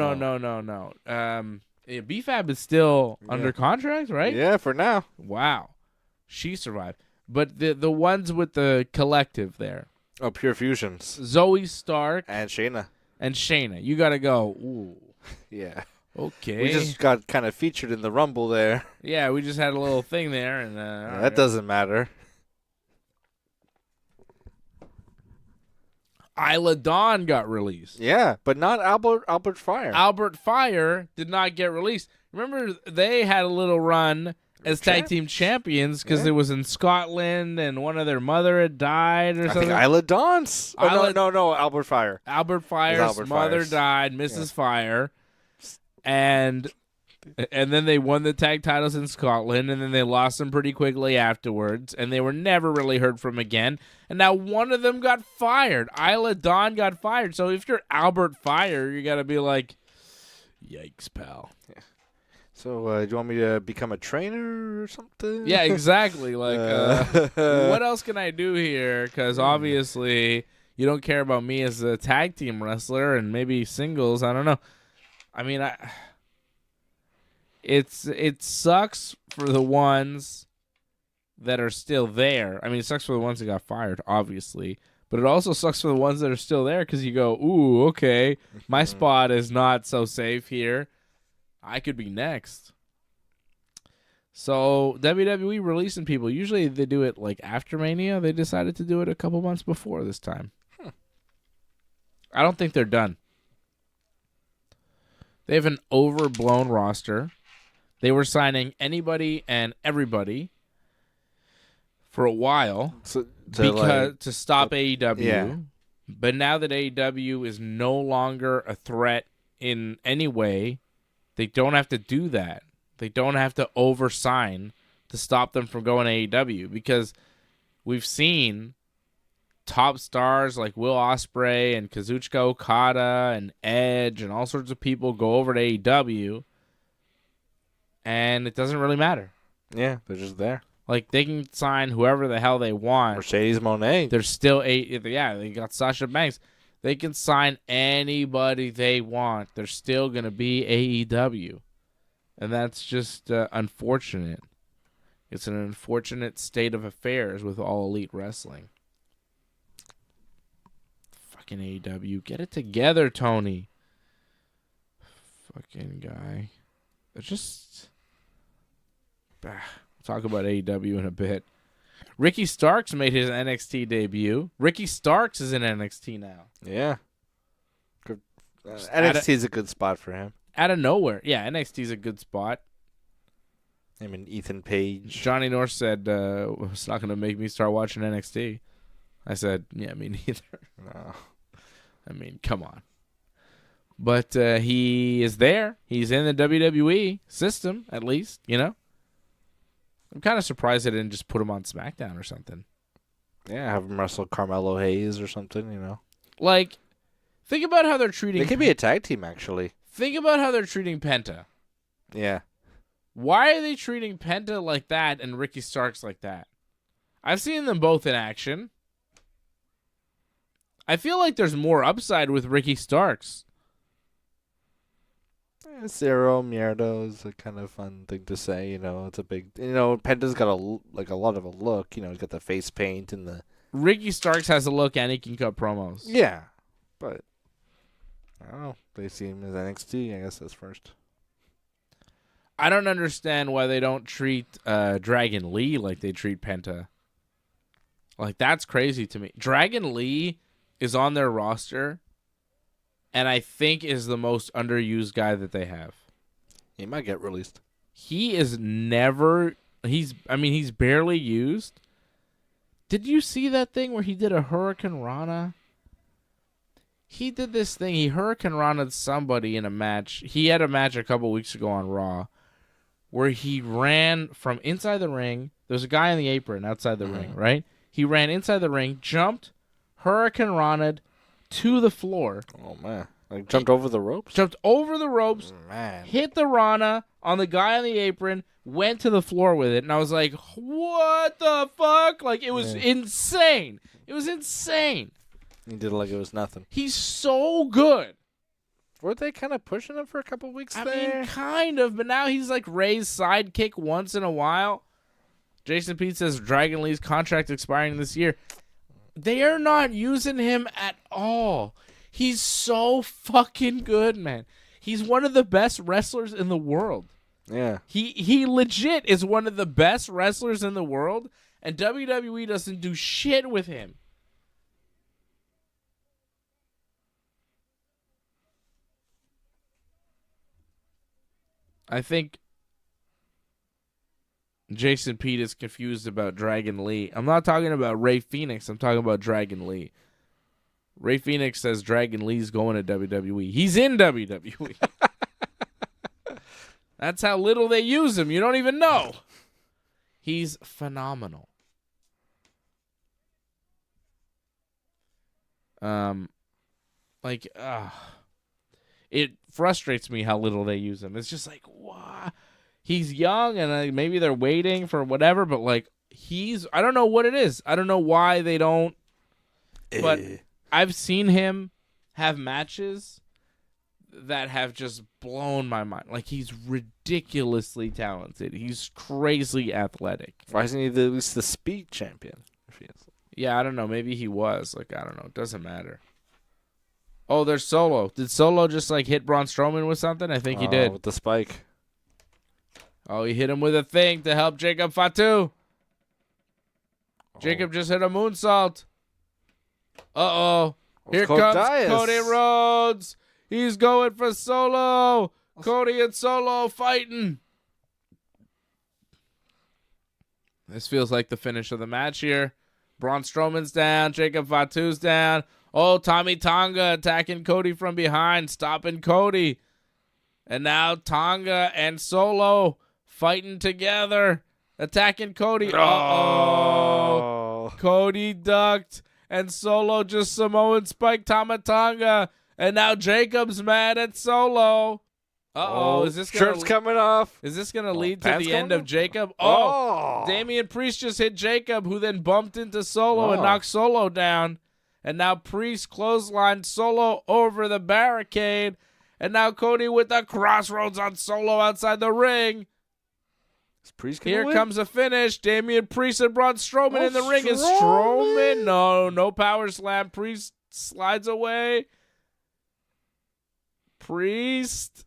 BFAB is still under contract, right? Yeah, for now. Wow, she survived. But the ones with the collective there. Oh, Pure Fusions. Zoe Stark. And Shayna. and Shayna. You got to go, ooh, Yeah. okay. We just got kind of featured in the Rumble there. Yeah, we just had a little thing there. And That doesn't matter. Isla Dawn got released. Yeah, but not Albert Fire. Albert Fire did not get released. Remember, they had a little run as tag team champions because it was in Scotland and one of their mother had died or something. I think Isla Dawn's. Oh, no, Albert Fire. Albert Fire's mother Fire's. died, Mrs. Fire, and then they won the tag titles in Scotland, and then they lost them pretty quickly afterwards, and they were never really heard from again. And now one of them got fired. Isla Dawn got fired. So if you're Albert Fire, you got to be like, yikes, pal. Yeah. So do you want me to become a trainer or something? Yeah, exactly. Like, what else can I do here? Because obviously you don't care about me as a tag team wrestler and maybe singles. I don't know. I mean, it sucks for the ones that are still there. I mean, it sucks for the ones that got fired, obviously. But it also sucks for the ones that are still there because you go, ooh, okay, my spot is not so safe here. I could be next. So WWE releasing people. Usually they do it like after Mania. They decided to do it a couple months before this time. I don't think they're done. They have an overblown roster. They were signing anybody and everybody for a while to stop AEW. Yeah. But now that AEW is no longer a threat in any way, they don't have to do that. They don't have to oversign to stop them from going to AEW because we've seen top stars like Will Ospreay and Kazuchika Okada and Edge and all sorts of people go over to AEW, and it doesn't really matter. Yeah, they're just there. Like, they can sign whoever the hell they want. Mercedes Moné. They're still they got Sasha Banks. They can sign anybody they want. They're still going to be AEW. And that's just unfortunate. It's an unfortunate state of affairs with All Elite Wrestling. Fucking AEW. Get it together, Tony. Fucking guy. It's just... We'll talk about AEW in a bit. Ricky Starks made his NXT debut. Ricky Starks is in NXT now. Yeah. Good. NXT is a good spot for him. Out of nowhere. Yeah, NXT is a good spot. Him and Ethan Page. Johnny North said, it's not going to make me start watching NXT. I said, yeah, me neither. No. I mean, come on. But he is there. He's in the WWE system, at least, you know? I'm kind of surprised they didn't just put him on SmackDown or something. Yeah, have him wrestle Carmelo Hayes or something, you know? Like, think about how they're treating... They could be a tag team, actually. Think about how they're treating Penta. Yeah. Why are they treating Penta like that and Ricky Starks like that? I've seen them both in action. I feel like there's more upside with Ricky Starks. Cero Mierdo is a kind of fun thing to say, you know. It's a big, you know, Penta's got a lot of a look, you know. He's got the face paint and the. Ricky Starks has a look and he can cut promos. Yeah, but I don't know. They see him as NXT. I guess that's first. I don't understand why they don't treat Dragon Lee like they treat Penta. Like, that's crazy to me. Dragon Lee is on their roster, and I think is the most underused guy that they have. He might get released. He is never... he's barely used. Did you see that thing where he did a Hurricane Rana? He did this thing. He Hurricane Rana'd somebody in a match. He had a match a couple weeks ago on Raw where he ran from inside the ring. There's a guy on the apron outside the ring, right? He ran inside the ring, jumped, Hurricane Rana'd to the floor. Oh, man. Like, jumped over the ropes? Jumped over the ropes, Man. hit the Rana on the guy on the apron, went to the floor with it. And I was like, what the fuck? Like, it was insane. It was insane. He did it like it was nothing. He's so good. Weren't they kind of pushing him for a couple weeks I there? mean, kind of, but now he's like Ray's sidekick once in a while. Jason Pete says Dragon Lee's contract expiring this year. They are not using him at all. He's so fucking good, man. He's one of the best wrestlers in the world. Yeah. He legit is one of the best wrestlers in the world, and WWE doesn't do shit with him. I think Jason Pete is confused about Dragon Lee. I'm not talking about Ray Phoenix. I'm talking about Dragon Lee. Ray Phoenix says Dragon Lee's going to WWE. He's in WWE. That's how little they use him. You don't even know. He's phenomenal. It frustrates me how little they use him. It's just like, what? He's young, and maybe they're waiting for whatever, but like I don't know what it is. I don't know why they don't. But I've seen him have matches that have just blown my mind. Like, he's ridiculously talented. He's crazy athletic. Why isn't he at least the speed champion? Yeah, I don't know. Maybe he was. Like, I don't know. It doesn't matter. Oh, there's Solo. Did Solo just, like, hit Braun Strowman with something? I think he did. With the spike. Oh, he hit him with a thing to help Jacob Fatu. Jacob just hit a moonsault. Uh-oh. Here comes Cody Rhodes. He's going for Solo. Cody and Solo fighting. This feels like the finish of the match here. Braun Strowman's down. Jacob Fatu's down. Oh, Tommy Tonga attacking Cody from behind, stopping Cody. And now Tonga and Solo fighting together, attacking Cody. Uh-oh. Cody ducked, and Solo just Samoan spiked Tama Tonga. And now Jacob's mad at Solo. Uh-oh. Is this shirt's coming off? Is this going to lead to the end of Jacob? Oh. Damian Priest just hit Jacob, who then bumped into Solo and knocked Solo down. And now Priest clotheslined Solo over the barricade. And now Cody with the crossroads on Solo outside the ring. Is Priest Here win? comes a finish. Damian Priest and Braun Strowman in the ring. Is Strowman? No power slam. Priest slides away. Priest.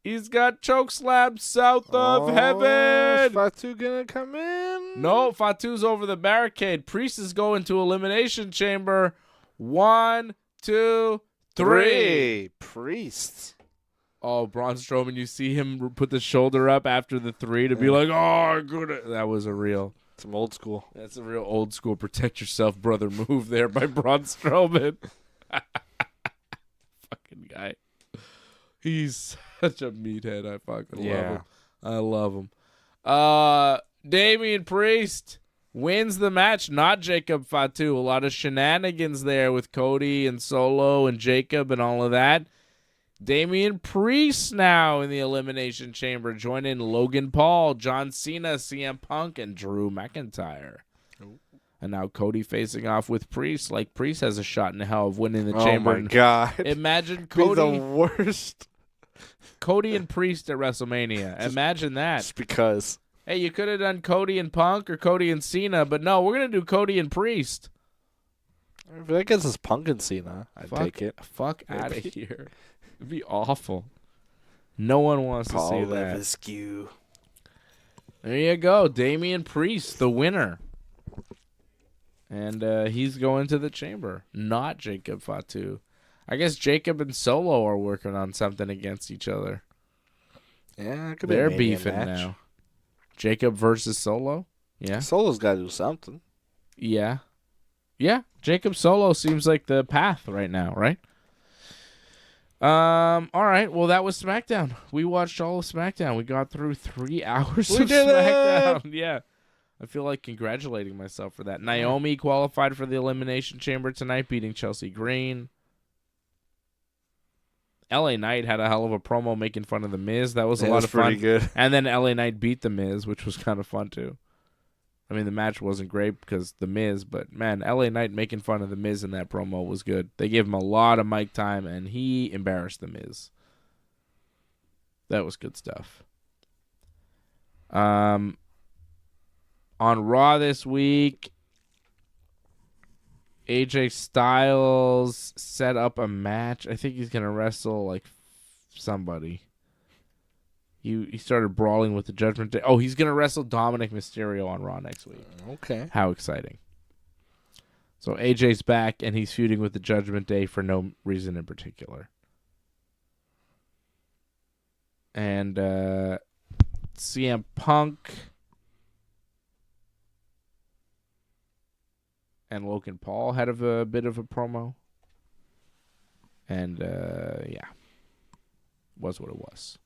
He's got choke slam south of heaven. Fatu gonna come in? No, Fatu's over the barricade. Priest is going to Elimination Chamber. 1, 2, 3. Priest. Oh, Braun Strowman, you see him put the shoulder up after the 3 to be like, oh, good. That was a real. Some old school. That's a real old school protect yourself, brother move there by Braun Strowman. Fucking guy. He's such a meathead. I fucking love him. I love him. Damian Priest wins the match, not Jacob Fatu. A lot of shenanigans there with Cody and Solo and Jacob and all of that. Damian Priest now in the Elimination Chamber, joining Logan Paul, John Cena, CM Punk, and Drew McIntyre. And now Cody facing off with Priest. Like, Priest has a shot in hell of winning the chamber. Oh, my God. Imagine Cody. Be the worst. Cody and Priest at WrestleMania. Imagine that. Just because. Hey, you could have done Cody and Punk or Cody and Cena, but no, we're going to do Cody and Priest. I guess it's Punk and Cena. I'd take it. Fuck out of here. It'd be awful. No one wants to see that. Askew. There you go. Damian Priest, the winner. And he's going to the chamber, not Jacob Fatu. I guess Jacob and Solo are working on something against each other. Yeah, it could They're be beefing now. Jacob versus Solo? Yeah. Solo's got to do something. Yeah. Yeah, Jacob Solo seems like the path right now, right? All right. Well, that was SmackDown. We watched all of SmackDown. We got through 3 hours of SmackDown. Yeah. I feel like congratulating myself for that. Naomi qualified for the Elimination Chamber tonight, beating Chelsea Green. LA Knight had a hell of a promo making fun of The Miz. That was a lot of fun. Pretty good. And then LA Knight beat The Miz, which was kind of fun too. I mean, the match wasn't great because The Miz, but man, LA Knight making fun of The Miz in that promo was good. They gave him a lot of mic time, and he embarrassed The Miz. That was good stuff. On Raw this week, AJ Styles set up a match. I think he's going to wrestle like somebody. He started brawling with the Judgment Day. Oh, he's going to wrestle Dominic Mysterio on Raw next week. Okay. How exciting. So AJ's back, and he's feuding with the Judgment Day for no reason in particular. And CM Punk and Logan Paul had a bit of a promo. And, yeah. Was what it was.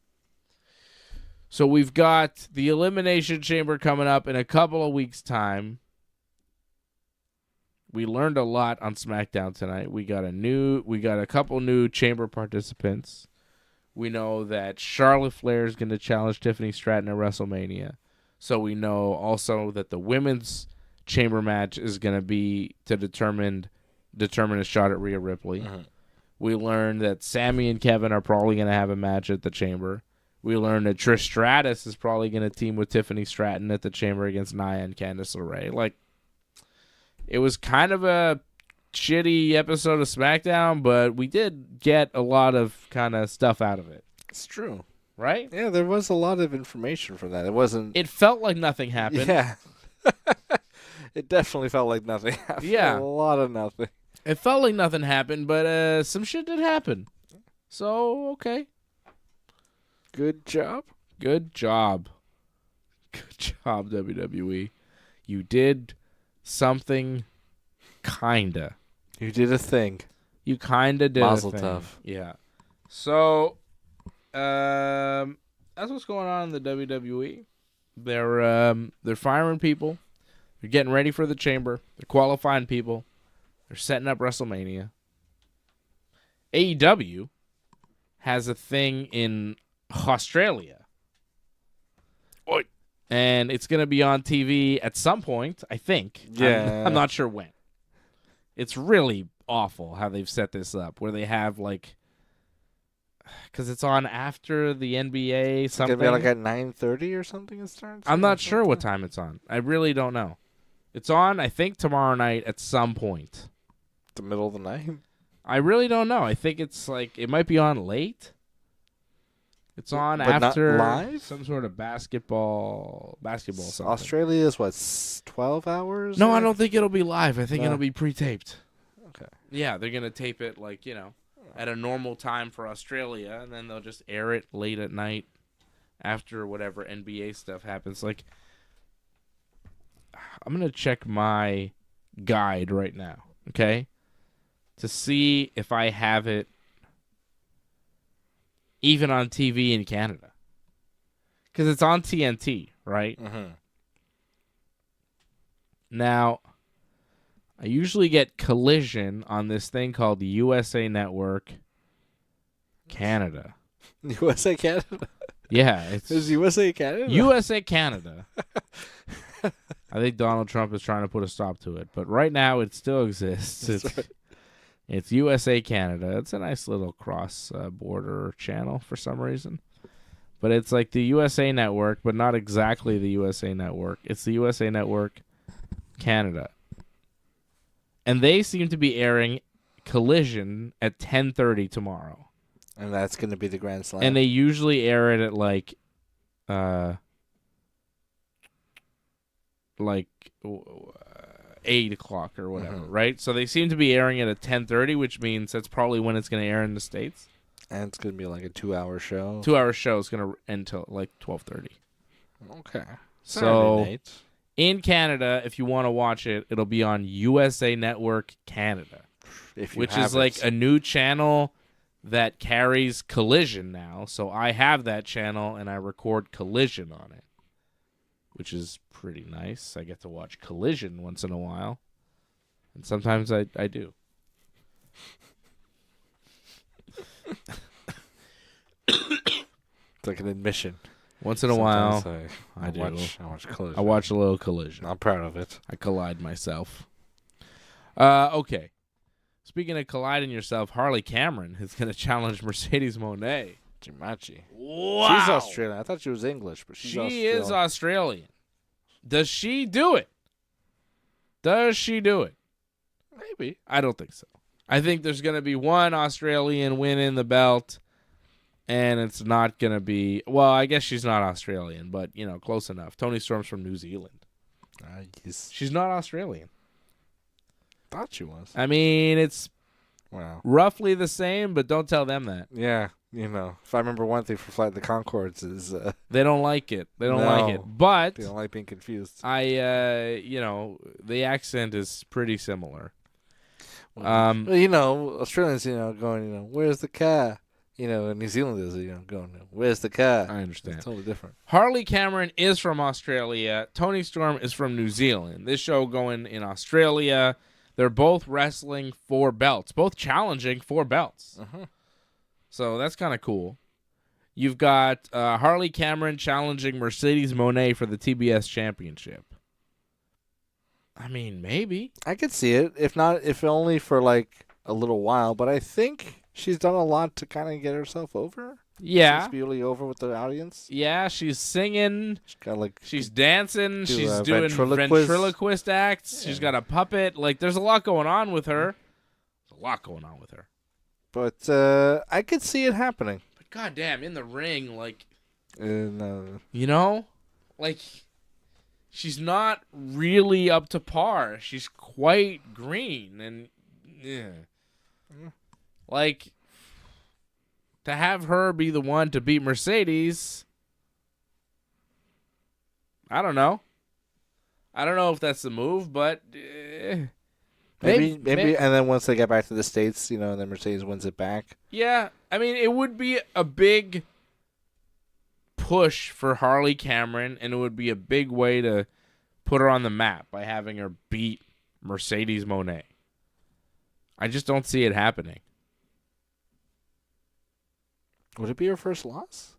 So we've got the Elimination Chamber coming up in a couple of weeks' time. We learned a lot on SmackDown tonight. We got a couple new Chamber participants. We know that Charlotte Flair is going to challenge Tiffany Stratton at WrestleMania. So we know also that the women's Chamber match is going to be to determine a shot at Rhea Ripley. Mm-hmm. We learned that Sammy and Kevin are probably going to have a match at the Chamber. We learned that Trish Stratus is probably going to team with Tiffany Stratton at the Chamber against Nia and Candice LeRae. Like, it was kind of a shitty episode of SmackDown, but we did get a lot of kind of stuff out of it. It's true. Right? Yeah, there was a lot of information from that. It felt like nothing happened. Yeah. It definitely felt like nothing happened. Yeah. A lot of nothing. It felt like nothing happened, but some shit did happen. So, okay. Good job. Good job. Good job, WWE. You did something, kinda. You did a thing. You kinda did Mazel a thing. tov. Yeah. So, that's what's going on in the WWE. They're firing people. They're getting ready for the Chamber. They're qualifying people. They're setting up WrestleMania. AEW has a thing in Australia. Oi. And it's going to be on TV at some point, I think. Yeah. I'm not sure when. It's really awful how they've set this up, where they have, like... Because it's on after the NBA something. It's going to be like at 9:30 or something it starts? I'm not sure what time it's on. I really don't know. It's on, I think, tomorrow night at some point. The middle of the night? I really don't know. I think it's like... It might be on late. It's on but after not live? some sort of basketball something. Australia is, what, 12 hours? No, I don't think it'll be live. I think it'll be pre-taped. Okay. Yeah, they're going to tape it, like, at a normal time for Australia, and then they'll just air it late at night after whatever NBA stuff happens. Like, I'm going to check my guide right now, okay, to see if I have it even on TV in Canada. Because it's on TNT, right? Mm-hmm. Now, I usually get Collision on this thing called the USA Network Canada. USA Canada? Yeah. It's USA Canada? USA Canada. I think Donald Trump is trying to put a stop to it. But right now, it still exists. It's USA Canada. It's a nice little cross-border channel for some reason. But it's like the USA Network, but not exactly the USA Network. It's the USA Network Canada. And they seem to be airing Collision at 10:30 tomorrow. And that's going to be the Grand Slam. And they usually air it at like 8 o'clock or whatever, right? So they seem to be airing it at 10:30, which means that's probably when it's going to air in the States. And it's going to be like a 2-hour show. 2-hour show is going to end till like 12:30. Okay. So Saturday night. in Canada, if you want to watch it, it'll be on USA Network Canada, which is like a new channel that carries Collision now. So I have that channel and I record Collision on it, which is pretty nice. I get to watch Collision once in a while, and sometimes I do. It's like an admission. Once in a while, I do. I watch Collision. I watch a little Collision. I'm proud of it. I collide myself. Okay. Speaking of colliding yourself, Harley Cameron is going to challenge Mercedes Moné. Jimachi. Wow. She's Australian. I thought she was English, but she's Australian. She is Australian. Does she do it? Does she do it? Maybe. I don't think so. I think there's going to be one Australian winning the belt, and it's not going to be... Well, I guess she's not Australian, but, close enough. Toni Storm's from New Zealand. She's not Australian. Thought she was. I mean, it's roughly the same, but don't tell them that. Yeah, if I remember one thing for Flight of the Conchords is... they don't like it. They don't like it. But... They don't like being confused. The accent is pretty similar. Australians, going, where's the car? And New Zealanders, going, where's the car? I understand. It's totally different. Harley Cameron is from Australia. Toni Storm is from New Zealand. This show going in Australia. They're both wrestling for belts, both challenging for belts. So that's kind of cool. You've got Harley Cameron challenging Mercedes Moné for the TBS Championship. I mean, maybe. I could see it, if only for like a little while. But I think she's done a lot to kind of get herself over. Yeah. She's really over with the audience. Yeah, she's singing. She's dancing. She's doing ventriloquist acts. Yeah. She's got a puppet. Like, there's a lot going on with her. But I could see it happening. But goddamn, in the ring, like, no. Like, she's not really up to par. She's quite green, and like, to have her be the one to beat Mercedes, I don't know. I don't know if that's the move, but maybe. And then once they get back to the States, and then Mercedes wins it back. Yeah, I mean, it would be a big push for Harley Cameron, and it would be a big way to put her on the map by having her beat Mercedes Moné. I just don't see it happening. Would it be her first loss?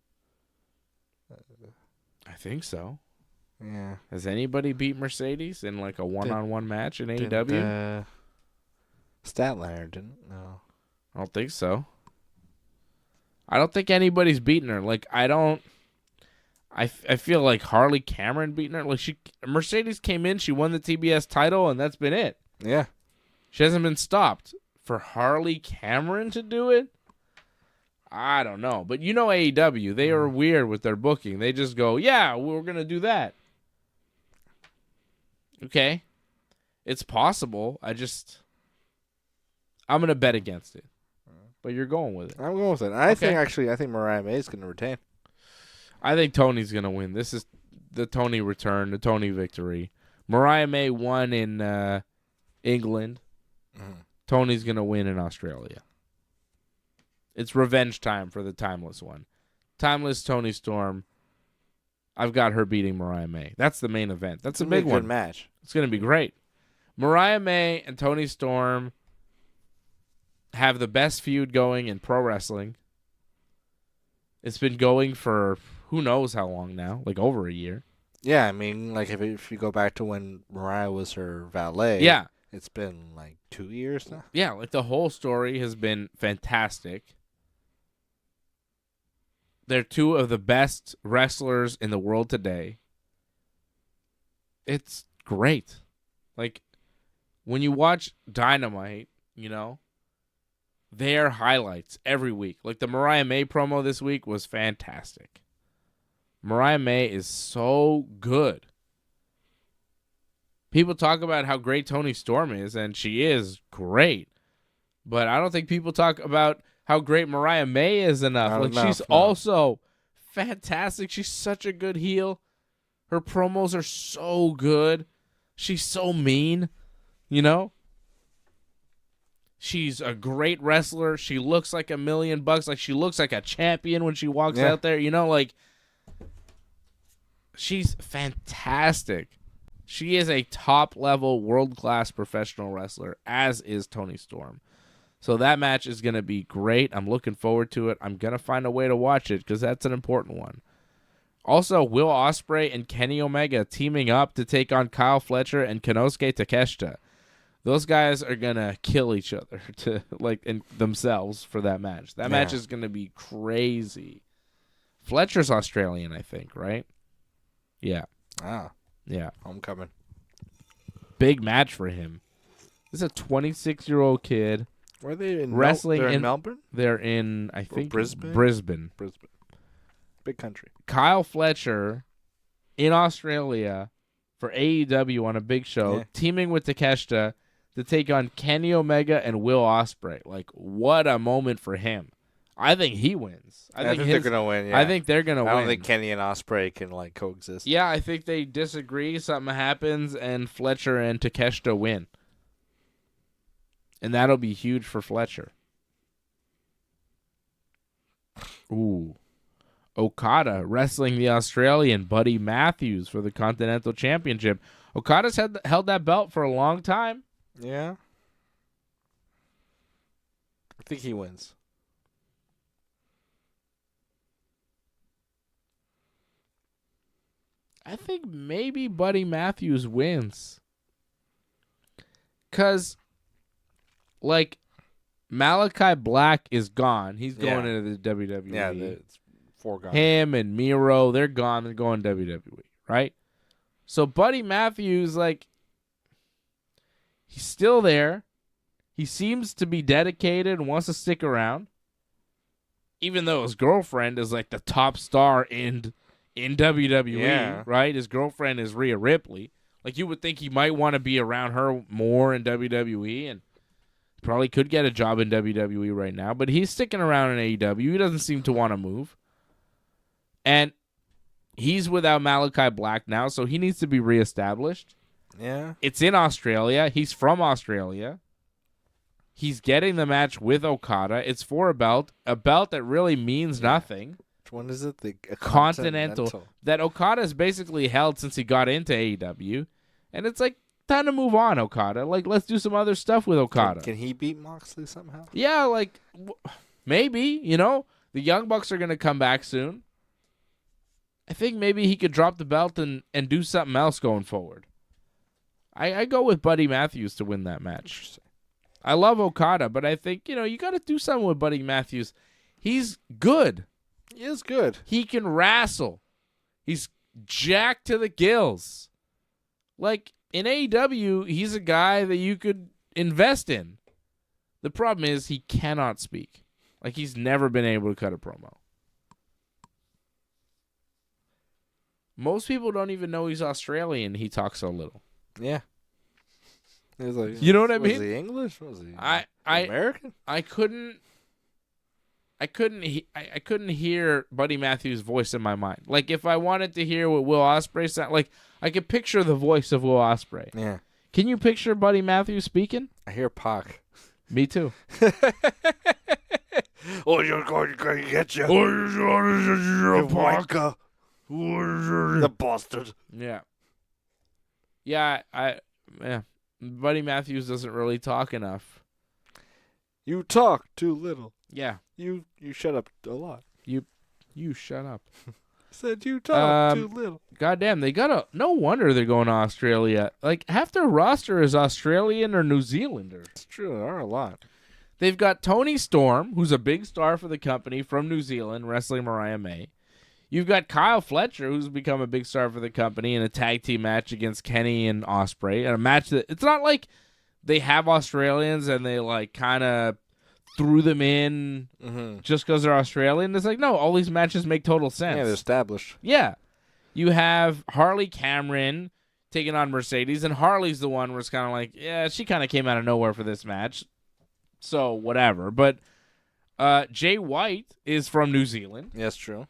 I think so. Yeah. Has anybody beat Mercedes in like a one-on-one match in AEW? Statlander didn't. No. I don't think so. I don't think anybody's beaten her. Like, I feel like Harley Cameron beating her. Like, Mercedes came in, she won the TBS title, and that's been it. Yeah. She hasn't been stopped. For Harley Cameron to do it? I don't know. But AEW, they are weird with their booking. They just go, yeah, we're going to do that. Okay. It's possible. I'm going to bet against it. But you're going with it. I'm going with it. I think Mariah May is going to retain. I think Tony's going to win. This is the Tony return, the Tony victory. Mariah May won in England. Tony's going to win in Australia. It's revenge time for the Timeless one. Timeless Toni Storm. I've got her beating Mariah May. That's the main event. That's a big one. Good match. It's going to be great. Mariah May and Toni Storm have the best feud going in pro wrestling. It's been going for who knows how long now, like over a year. Yeah, I mean, like if you go back to when Mariah was her valet. Yeah. It's been like 2 years now. Yeah, like the whole story has been fantastic. They're two of the best wrestlers in the world today. It's great. Like, when you watch Dynamite, their highlights every week. Like, the Mariah May promo this week was fantastic. Mariah May is so good. People talk about how great Toni Storm is, and she is great. But I don't think people talk about how great Mariah May is enough. She's also fantastic. She's such a good heel. Her promos are so good. She's so mean, She's a great wrestler. She looks like $1 million. Like, she looks like a champion when she walks out there. She's fantastic. She is a top-level, world-class professional wrestler, as is Toni Storm. So that match is going to be great. I'm looking forward to it. I'm going to find a way to watch it because that's an important one. Also, Will Ospreay and Kenny Omega teaming up to take on Kyle Fletcher and Konosuke Takeshita. Those guys are going to kill each other themselves for that match. That match is going to be crazy. Fletcher's Australian, I think, right? Yeah. Ah. Yeah. Homecoming. Big match for him. This is a 26-year-old kid. Were they in wrestling they're in Melbourne? They're in, I think, Brisbane? Brisbane. Big country. Kyle Fletcher in Australia for AEW on a big show, teaming with Takeshita to take on Kenny Omega and Will Ospreay. Like, what a moment for him. I think he wins. I think they're going to win, yeah. I think they're going to win. I don't think Kenny and Ospreay can, coexist. Yeah, I think they disagree. Something happens, and Fletcher and Takeshita win. And that'll be huge for Fletcher. Ooh. Okada wrestling the Australian Buddy Matthews for the Continental Championship. Okada's held that belt for a long time. Yeah. I think he wins. I think maybe Buddy Matthews wins. Because, Malakai Black is gone. He's going into the WWE. Yeah, it's foregone. Him and Miro, they're gone. They're going WWE, right? So Buddy Matthews, he's still there. He seems to be dedicated and wants to stick around. Even though his girlfriend is the top star in WWE, right? His girlfriend is Rhea Ripley. You would think he might want to be around her more in WWE, and probably could get a job in WWE right now, but he's sticking around in AEW. He doesn't seem to want to move. And he's without Malakai Black now, so he needs to be reestablished. Yeah. It's in Australia. He's from Australia. He's getting the match with Okada. It's for a belt that really means nothing. Which one is it? The Continental. That Okada's basically held since he got into AEW. And it's time to move on, Okada. Let's do some other stuff with Okada. Can he beat Moxley somehow? Yeah, maybe. The Young Bucks are going to come back soon. I think maybe he could drop the belt and do something else going forward. I go with Buddy Matthews to win that match. I love Okada, but I think, you got to do something with Buddy Matthews. He's good. He is good. He can wrestle. He's jacked to the gills. In AEW, he's a guy that you could invest in. The problem is he cannot speak. He's never been able to cut a promo. Most people don't even know he's Australian. He talks so little. Yeah. You know what I mean? Was he English? Was he American? I couldn't hear Buddy Matthews' voice in my mind. If I wanted to hear what Will Ospreay sound I could picture the voice of Will Ospreay. Yeah. Can you picture Buddy Matthews speaking? I hear Pac. Me too. Oh, you're going to get you. Pac. The bastard. Yeah. Yeah, Buddy Matthews doesn't really talk enough. You talk too little. Yeah. You shut up a lot. You shut up. Said you talk too little. Goddamn, no wonder they're going to Australia. Half their roster is Australian or New Zealander. It's true, there are a lot. They've got Tony Storm, who's a big star for the company from New Zealand, wrestling Mariah May. You've got Kyle Fletcher, who's become a big star for the company in a tag team match against Kenny and Ospreay. And a match that it's not like they have Australians and they kind of threw them in just because they're Australian. It's no, all these matches make total sense. Yeah, they're established. Yeah. You have Harley Cameron taking on Mercedes, and Harley's the one where it's kind of she kind of came out of nowhere for this match. So, whatever. But Jay White is from New Zealand. Yes, true.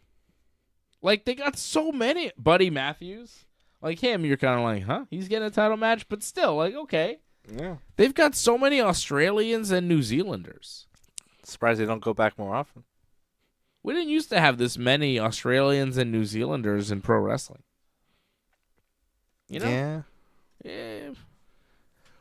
They got so many. Buddy Matthews. Him, you're kind of huh? He's getting a title match, but still, okay. Yeah. They've got so many Australians and New Zealanders. Surprised they don't go back more often. We didn't used to have this many Australians and New Zealanders in pro wrestling. Yeah. Yeah.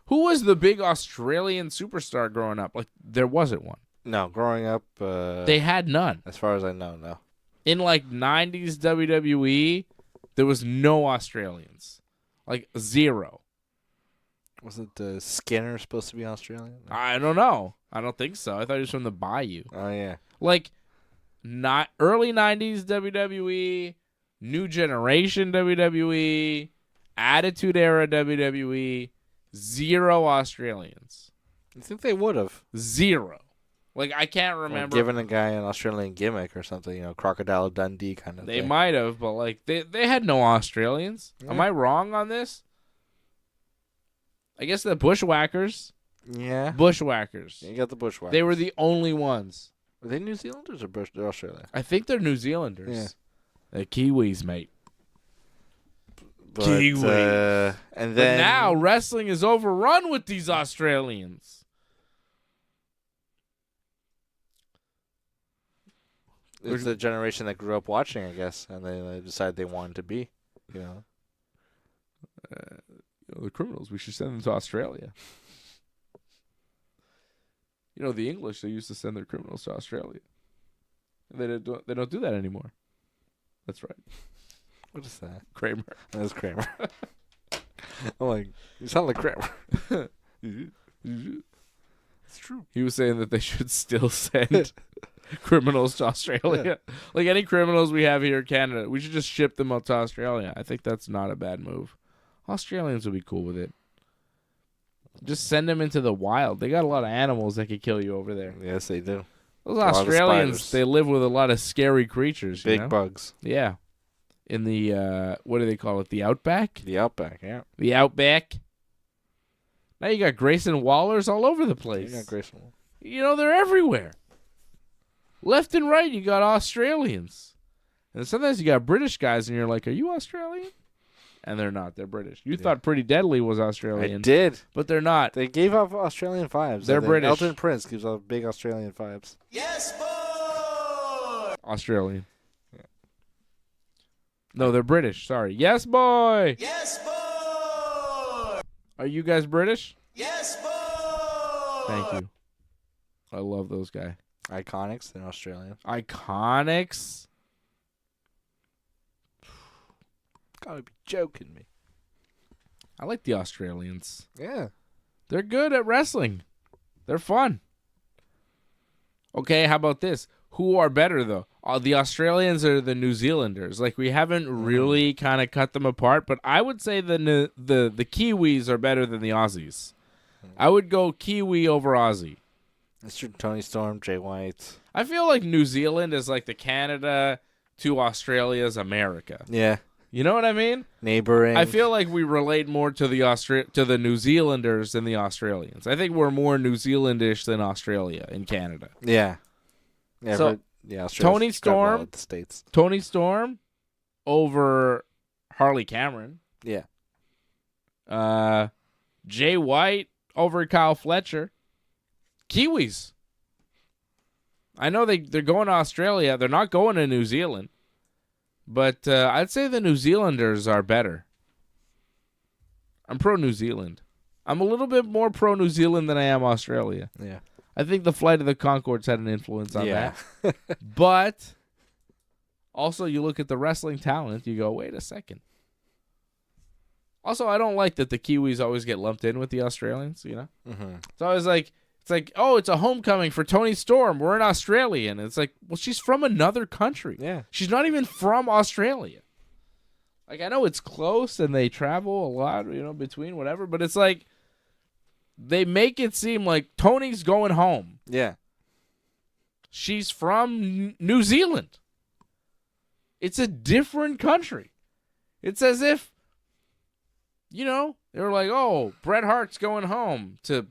Who was the big Australian superstar growing up? There wasn't one. No, growing up... they had none. As far as I know, no. In 90s WWE, there was no Australians. Zero. Wasn't Skinner supposed to be Australian? No. I don't know. I don't think so. I thought he was from the Bayou. Oh, yeah. Not early 90s WWE, New Generation WWE, Attitude Era WWE, 0 Australians. You think they would have? 0. Like, I can't remember. Given a guy an Australian gimmick or something, Crocodile Dundee kind of They thing. might have, but, like, they had no Australians. Yeah. Am I wrong on this? I guess the Bushwhackers. Yeah. Bushwhackers. You got the Bushwhackers. They were the only ones. Were they New Zealanders or Australia? I think they're New Zealanders. Yeah. They're Kiwis, mate. But, Kiwi. and But then now wrestling is overrun with these Australians. it's the generation that grew up watching, I guess, and they decided they wanted to be, The criminals, we should send them to Australia. The English, they used to send their criminals to Australia. They don't do that anymore. That's right. What is that? Kramer. That's Kramer. I'm like, you sound like Kramer. It's true. He was saying that they should still send criminals to Australia. Yeah. Like any criminals we have here in Canada, we should just ship them up to Australia. I think that's not a bad move. Australians would be cool with it. Just send them into the wild. They got a lot of animals that could kill you over there. Yes, they do. Those Australians, they live with a lot of scary creatures. Big bugs. Yeah. In the, what do they call it? The Outback? The Outback, yeah. The Outback. Now you got Grayson Wallers all over the place. You got Grayson Waller. They're everywhere. Left and right, you got Australians. And sometimes you got British guys, and you're like, are you Australian? And they're not. They're British. You thought Pretty Deadly was Australian. I did. But they're not. They gave off Australian vibes. They're British. Elton Prince gives off big Australian vibes. Yes, boy! Australian. Yeah. No, they're British. Sorry. Yes, boy! Yes, boy! Are you guys British? Yes, boy! Thank you. I love those guys. Iconics, they're Australian. Iconics? Gotta be joking me. I like the Australians. Yeah. They're good at wrestling. They're fun. Okay, how about this? Who are better, though? The Australians or the New Zealanders? Like, we haven't really kind of cut them apart, but I would say the Kiwis are better than the Aussies. I would go Kiwi over Aussie. That's true. Tony Storm, Jay White. I feel like New Zealand is like the Canada to Australia's America. Yeah. You know what I mean? Neighboring. I feel like we relate more to the New Zealanders than the Australians. I think we're more New Zealandish than Australia in Canada. Yeah. Yeah. So, Tony Storm, the States. Tony Storm over Harley Cameron. Yeah. Jay White over Kyle Fletcher. Kiwis. I know they're going to Australia. They're not going to New Zealand. But I'd say the New Zealanders are better. I'm pro-New Zealand. I'm a little bit more pro-New Zealand than I am Australia. Yeah. I think the Flight of the Conchords had an influence on that. Yeah. But also, you look at the wrestling talent, you go, wait a second. Also, I don't like that the Kiwis always get lumped in with the Australians, Mm-hmm. It's always like, oh, it's a homecoming for Tony Storm. We're an Australian. And it's like, well, she's from another country. Yeah. She's not even from Australia. Like, I know it's close and they travel a lot, between whatever, but it's like they make it seem like Tony's going home. Yeah. She's from New Zealand. It's a different country. It's as if, they were like, oh, Bret Hart's going home to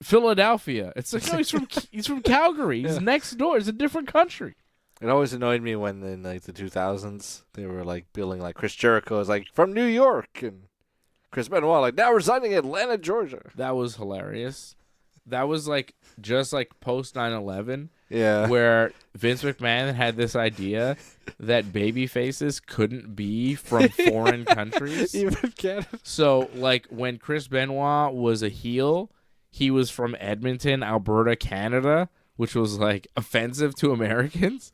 Philadelphia. It's like, no, he's from Calgary. He's next door. It's a different country. It always annoyed me when in the 2000s they were like billing like Chris Jericho is like from New York and Chris Benoit like now residing in Atlanta, Georgia. That was hilarious. That was like just like post 9/11. Yeah. Where Vince McMahon had this idea that baby faces couldn't be from foreign countries. Even Canada. So like when Chris Benoit was a heel, he was from Edmonton, Alberta, Canada, which was like offensive to Americans.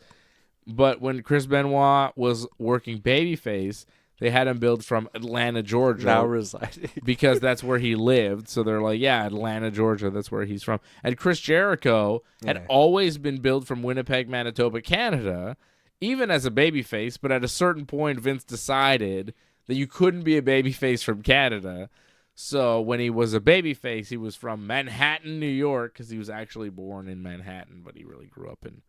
But when Chris Benoit was working babyface, they had him billed from Atlanta, Georgia. Now residing. Because that's where he lived. So they're like, yeah, Atlanta, Georgia, that's where he's from. And Chris Jericho had always been billed from Winnipeg, Manitoba, Canada, even as a babyface. But at a certain point, Vince decided that you couldn't be a babyface from Canada. So when he was a babyface, he was from Manhattan, New York, because he was actually born in Manhattan, but he really grew up in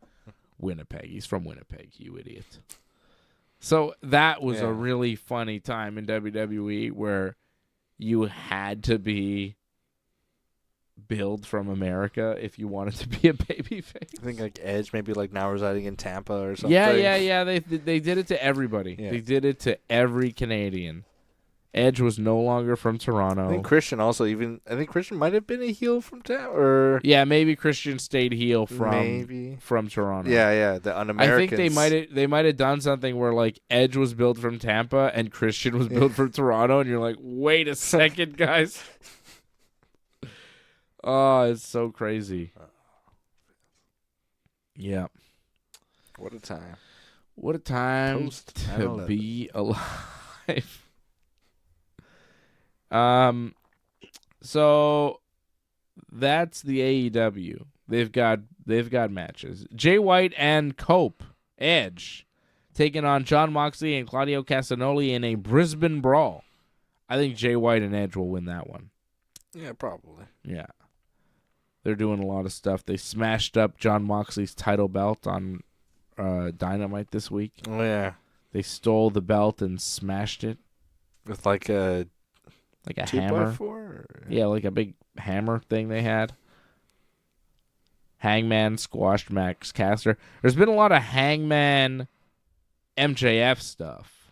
Winnipeg. He's from Winnipeg, you idiot. So that was a really funny time in WWE where you had to be billed from America if you wanted to be a babyface. I think like Edge, maybe like now residing in Tampa or something. Yeah. They did it to everybody. Yeah. They did it to every Canadian. Edge was no longer from Toronto. I think Christian also I think Christian might have been a heel from Tampa, or yeah, maybe Christian stayed heel from Toronto. Yeah, the un-Americans. I think they might have done something where like Edge was built from Tampa and Christian was built from Toronto, and you're like, wait a second, guys. Oh, it's so crazy. Yeah. What a time. What a time Post to 9/11. be alive. So that's the AEW. They've got matches. Jay White and Edge taking on Jon Moxley and Claudio Castagnoli in a Brisbane brawl. I think Jay White and Edge will win that one. Yeah, probably. Yeah. They're doing a lot of stuff. They smashed up Jon Moxley's title belt on Dynamite this week. Oh yeah. They stole the belt and smashed it. With like a 2x4? 4? Yeah, like a big hammer thing they had. Hangman squashed Max Caster. There's been a lot of Hangman MJF stuff,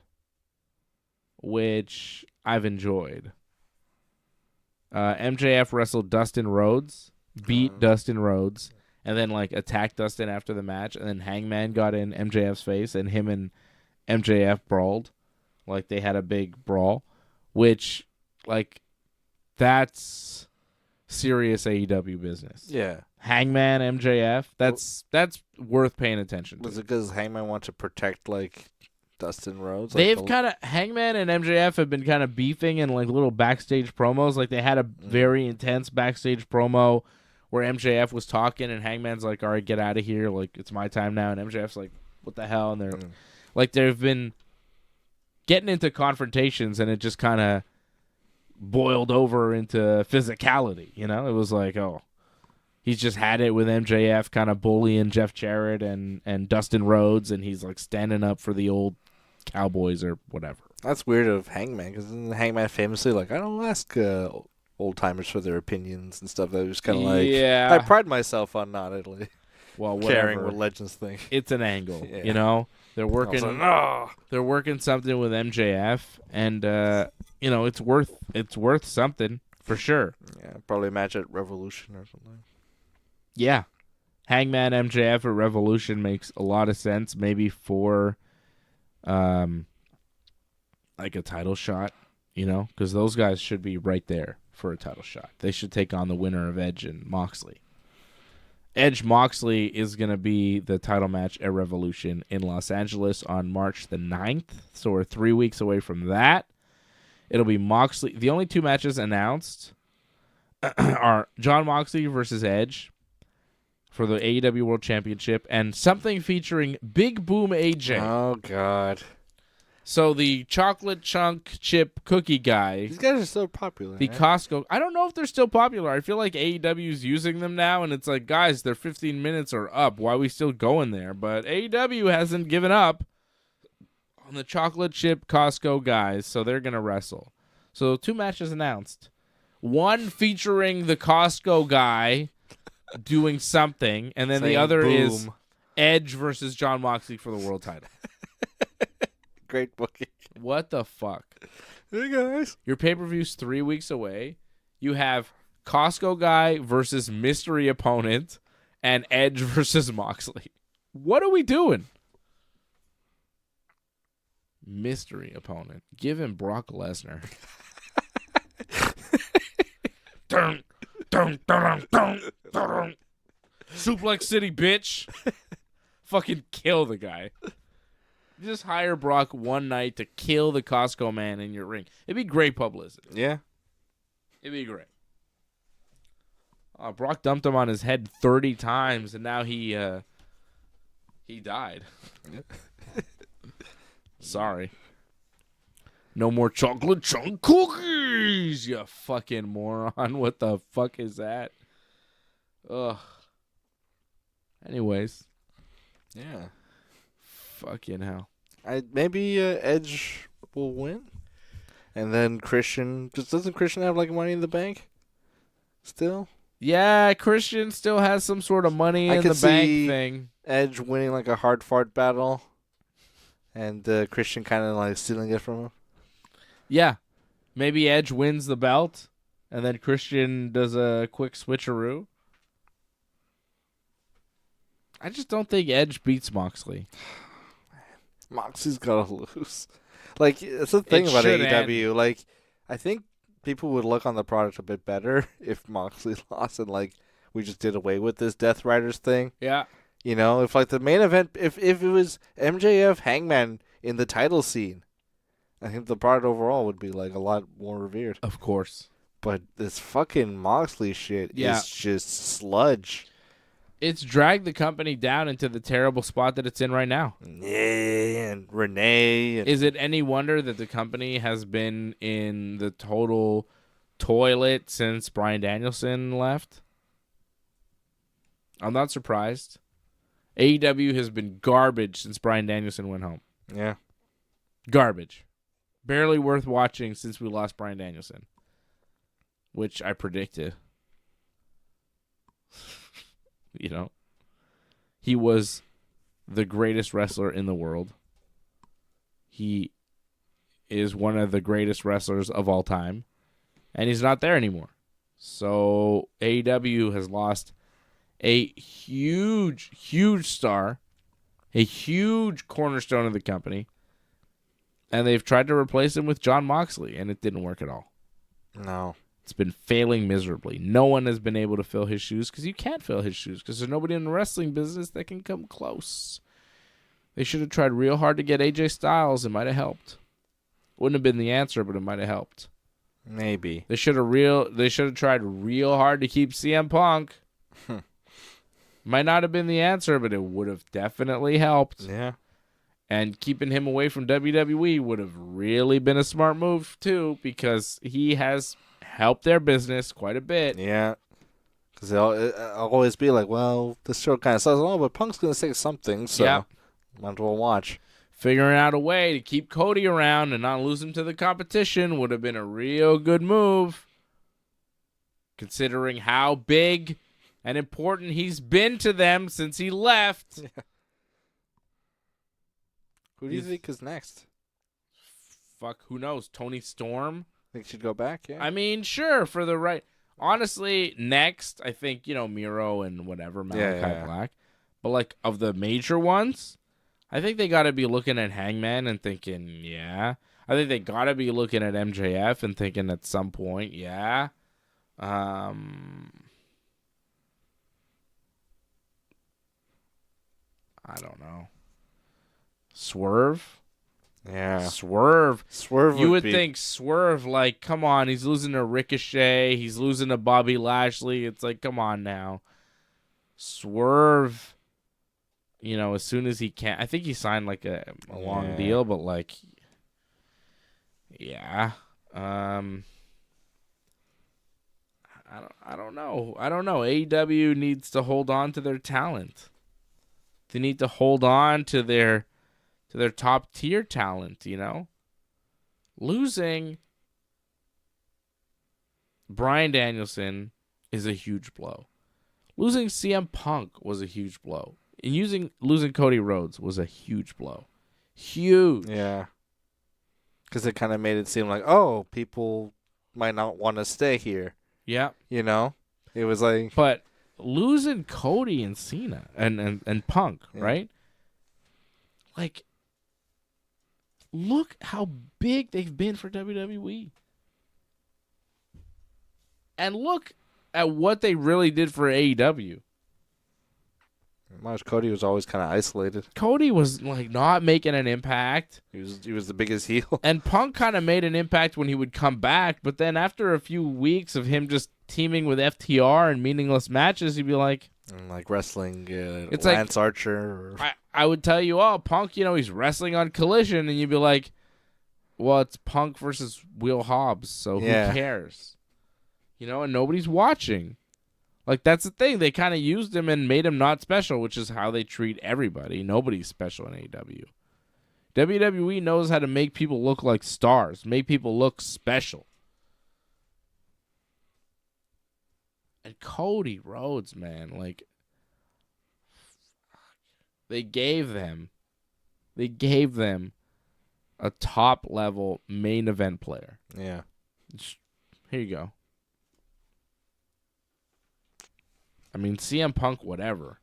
which I've enjoyed. MJF wrestled Dustin Rhodes, beat Dustin Rhodes, and then like attacked Dustin after the match, and then Hangman got in MJF's face, and him and MJF brawled. Like they had a big brawl, which like that's serious AEW business. Yeah. Hangman MJF, that's worth paying attention to. Was it because Hangman wants to protect like Dustin Rhodes? They've kind of Hangman and MJF have been kind of beefing in like little backstage promos. Like they had a very intense backstage promo where MJF was talking and Hangman's like, "All right, get out of here! Like it's my time now." And MJF's like, "What the hell?" And they're like, they've been getting into confrontations, and it just kind of boiled over into physicality. You know, it was like, oh, he's just had it with MJF, kind of bullying Jeff Jarrett and Dustin Rhodes, and he's like standing up for the old Cowboys or whatever. That's weird of Hangman, because Hangman famously like, I don't ask old timers for their opinions and stuff. That was kind of like, I pride myself on not really caring what legends think. It's an angle, you know. They're working. They're working something with MJF, and you know it's worth something for sure. Yeah, probably a match at Revolution or something. Yeah, Hangman MJF at Revolution makes a lot of sense. Maybe for like a title shot, you know, because those guys should be right there for a title shot. They should take on the winner of Edge and Moxley. Edge Moxley is going to be the title match at Revolution in Los Angeles on March the 9th. So we're 3 weeks away from that. It'll be Moxley. The only two matches announced are Jon Moxley versus Edge for the AEW World Championship and something featuring Big Boom AJ. Oh, God. So the chocolate chunk chip cookie guy. These guys are so popular. The Costco. I don't know if they're still popular. I feel like AEW's using them now, and it's like, guys, their 15 minutes are up. Why are we still going there? But AEW hasn't given up on the chocolate chip Costco guys, so they're going to wrestle. So 2 matches announced. One featuring the Costco guy doing something, and then the other is Edge versus Jon Moxley for the world title. Great booking. What the fuck? Hey, guys. Your pay-per-view's 3 weeks away. You have Costco guy versus mystery opponent and Edge versus Moxley. What are we doing? Mystery opponent. Give him Brock Lesnar. Dun, dun, dun, dun, dun. Suplex City, bitch. Fucking kill the guy. Just hire Brock one night to kill the Costco man in your ring. It'd be great publicity. Yeah. It'd be great. Brock dumped him on his head 30 times, and now he died. Sorry. No more chocolate chunk cookie. Jeez, you fucking moron. What the fuck is that? Ugh. Anyways. Yeah. Fucking hell. Maybe Edge will win. And then Christian... Doesn't Christian have, like, Money in the Bank? Still? Yeah, Christian still has some sort of Money in the Bank thing. Edge winning, like, a hard fart battle. And Christian kind of, like, stealing it from him. Yeah. Maybe Edge wins the belt. And then Christian does a quick switcheroo. I just don't think Edge beats Moxley. Moxley's gotta lose. Like, it's the thing about AEW. Like, I think people would look on the product a bit better if Moxley lost and, like, we just did away with this Death Riders thing. Yeah. You know, if, like, the main event, if it was MJF Hangman in the title scene, I think the product overall would be, like, a lot more revered. Of course. But this fucking Moxley shit is just sludge. It's dragged the company down into the terrible spot that it's in right now. Yeah, and Renee. Is it any wonder that the company has been in the total toilet since Bryan Danielson left? I'm not surprised. AEW has been garbage since Bryan Danielson went home. Yeah. Garbage. Barely worth watching since we lost Bryan Danielson, which I predicted. You know, he was the greatest wrestler in the world. He is one of the greatest wrestlers of all time, and he's not there anymore. So AEW has lost a huge, huge star, a huge cornerstone of the company, and they've tried to replace him with Jon Moxley, and it didn't work at all. No. It's been failing miserably. No one has been able to fill his shoes because you can't fill his shoes because there's nobody in the wrestling business that can come close. They should have tried real hard to get AJ Styles. It might have helped. Wouldn't have been the answer, but it might have helped. Maybe. They should have tried real hard to keep CM Punk. Might not have been the answer, but it would have definitely helped. Yeah. And keeping him away from WWE would have really been a smart move too because he has help their business quite a bit. Yeah. Because they'll always be like, well, this show kind of sucks. Oh, but Punk's going to say something, so might as well watch. Figuring out a way to keep Cody around and not lose him to the competition would have been a real good move, considering how big and important he's been to them since he left. Yeah. Who do you think is next? Fuck, who knows? Tony Storm? Think she'd go back, yeah? I mean, sure, for the right. Honestly, next, I think, Miro and whatever, Malakai Black. But, like, of the major ones, I think they got to be looking at Hangman and thinking, yeah. I think they got to be looking at MJF and thinking at some point, yeah. I don't know. Swerve? Yeah. Swerve. You would be... think Swerve, like, come on, he's losing to Ricochet. He's losing to Bobby Lashley. It's like, come on now. Swerve, as soon as he can. I think he signed, like, a long deal, but, like, yeah. I don't know. AEW needs to hold on to their talent. They need to hold on to their top tier talent, Losing Bryan Danielson is a huge blow. Losing CM Punk was a huge blow. And losing Cody Rhodes was a huge blow. Huge. Yeah. Because it kind of made it seem like, oh, people might not want to stay here. Yeah. It was like... But losing Cody and Cena and Punk, right? Like... Look how big they've been for WWE. And look at what they really did for AEW. Cody was always kind of isolated. Cody was like not making an impact. He was the biggest heel. And Punk kind of made an impact when he would come back, but then after a few weeks of him just teaming with FTR and meaningless matches, he'd be like... like wrestling it's Lance like, Archer. Or... I would tell you, Punk, he's wrestling on Collision, and you'd be like, Well, it's Punk versus Will Hobbs, so who cares? You know, and nobody's watching. Like, that's the thing. They kind of used him and made him not special, which is how they treat everybody. Nobody's special in AEW. WWE knows how to make people look like stars, make people look special. And Cody Rhodes, man, like, they gave them a top-level main event player. Yeah. Here you go. I mean, CM Punk, whatever.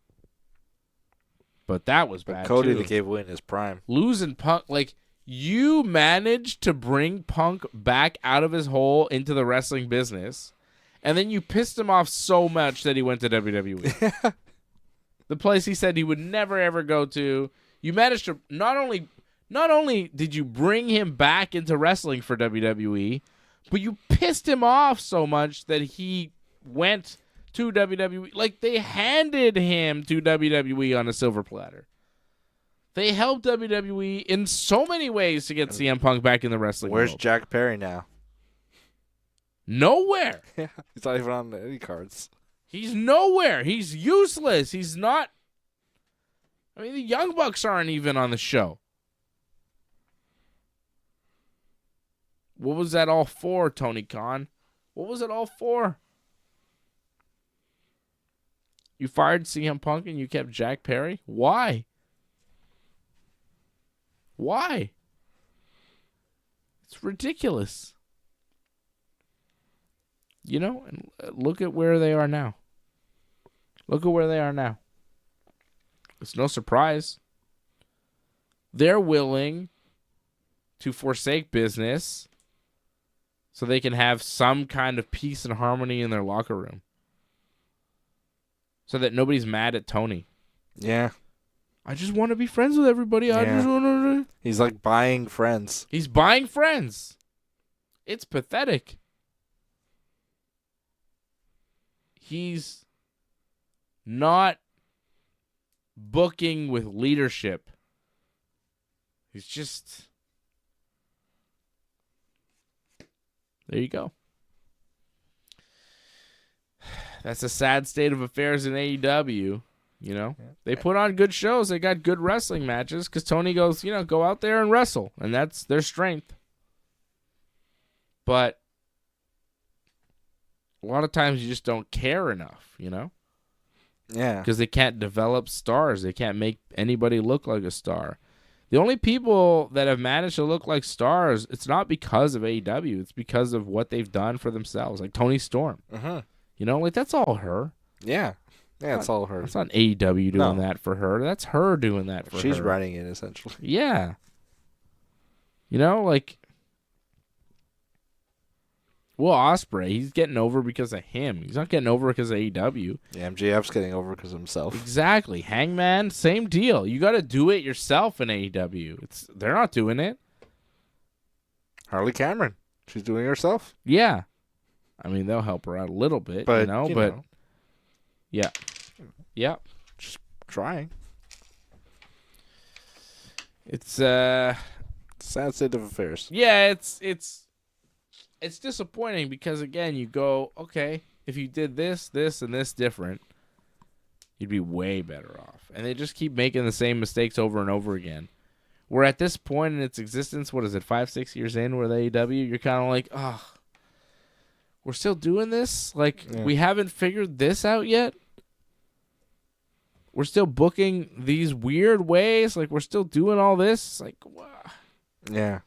But that was bad, Cody too. gave away in his prime. Losing Punk, like, you managed to bring Punk back out of his hole into the wrestling business, and then you pissed him off so much that he went to WWE. The place he said he would never, ever go to. You managed to not only did you bring him back into wrestling for WWE, but you pissed him off so much that he went to WWE. Like, they handed him to WWE on a silver platter. They helped WWE in so many ways to get CM Punk back in the wrestling Where's world. Jack Perry now? Nowhere. Yeah, he's not even on any cards. He's nowhere. He's useless. He's not. I mean, the Young Bucks aren't even on the show. What was that all for, Tony Khan? What was it all for? You fired CM Punk and you kept Jack Perry? Why? Why? It's ridiculous. You know, and look at where they are now. Look at where they are now. It's no surprise. They're willing to forsake business so they can have some kind of peace and harmony in their locker room. So that nobody's mad at Tony. Yeah. I just want to be friends with everybody. I just want to... He's like buying friends. He's buying friends. It's pathetic. He's not booking with leadership. He's just... There you go. That's a sad state of affairs in AEW. You know, they put on good shows. They got good wrestling matches because Tony goes, you know, go out there and wrestle. And that's their strength. But a lot of times you just don't care enough, you know? Yeah. Because they can't develop stars. They can't make anybody look like a star. The only people that have managed to look like stars, it's not because of AEW. It's because of what they've done for themselves. Like Toni Storm. Uh-huh. You know, like that's all her. Yeah. Yeah, it's all her. It's not AEW doing that for her. That's her doing that for her. She's running it, essentially. Yeah. You know, like, Will Ospreay, he's getting over because of him. He's not getting over because of AEW. Yeah, MJF's getting over because of himself. Exactly. Hangman, same deal. You got to do it yourself in AEW. They're not doing it. Harley Cameron, she's doing it herself. Yeah. I mean, they'll help her out a little bit, But, you know. Yeah. Yeah. Just trying. It's sad state of affairs. Yeah, it's disappointing because again, you go, okay, if you did this, and this different, you'd be way better off. And they just keep making the same mistakes over and over again. We're at this point in its existence, what is it, 5-6 years in with AEW, you're kind of like, oh, we're still doing this? Like, we haven't figured this out yet? We're still booking these weird ways? Like, we're still doing all this? It's like, wow. Yeah.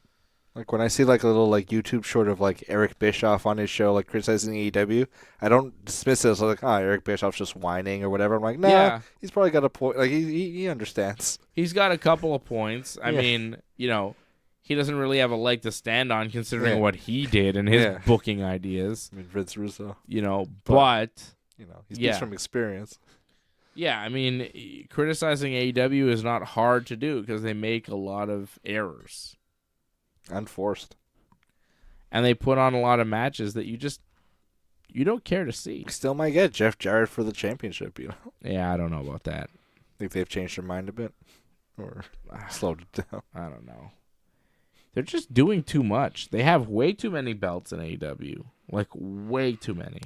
Like, when I see, like, a little, like, YouTube short of, like, Eric Bischoff on his show, like, criticizing AEW, I don't dismiss it as, like, Eric Bischoff's just whining or whatever. I'm like, nah, he's probably got a point. Like, he understands. He's got a couple of points. I mean, you know, he doesn't really have a leg to stand on considering what he did and his booking ideas. I mean, Vince Russo. You know, but you know, he speaks from experience. Yeah, I mean, criticizing AEW is not hard to do because they make a lot of errors. Unforced. And they put on a lot of matches that you don't care to see. Still might get Jeff Jarrett for the championship, you know? Yeah, I don't know about that. Think they've changed their mind a bit? Or slowed it down? I don't know. they're just doing too much. They have way too many belts in AEW. Like, way too many.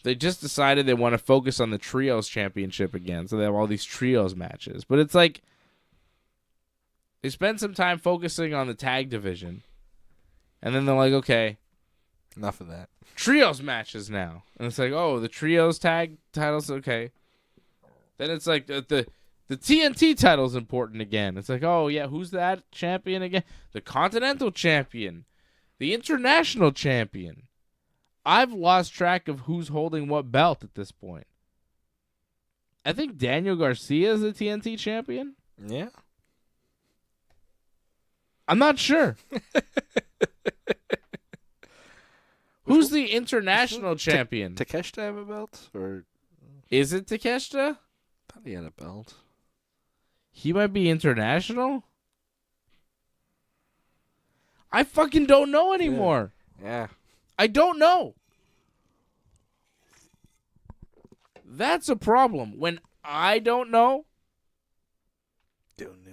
They just decided they want to focus on the Trios Championship again, so they have all these Trios matches. But it's like, they spend some time focusing on the tag division, and then they're like, okay, enough of that. Trios matches now. And it's like, oh, the Trios tag titles, okay. Then it's like, the TNT title's important again. It's like, oh, yeah, who's that champion again? The Continental Champion. The International Champion. I've lost track of who's holding what belt at this point. I think Daniel Garcia is the TNT Champion. Yeah. I'm not sure. Who's the International Champion? Takeshita have a belt? Or Is it Takeshita? I thought he had a belt. He might be international? I fucking don't know anymore. Yeah. I don't know. That's a problem. When I don't know,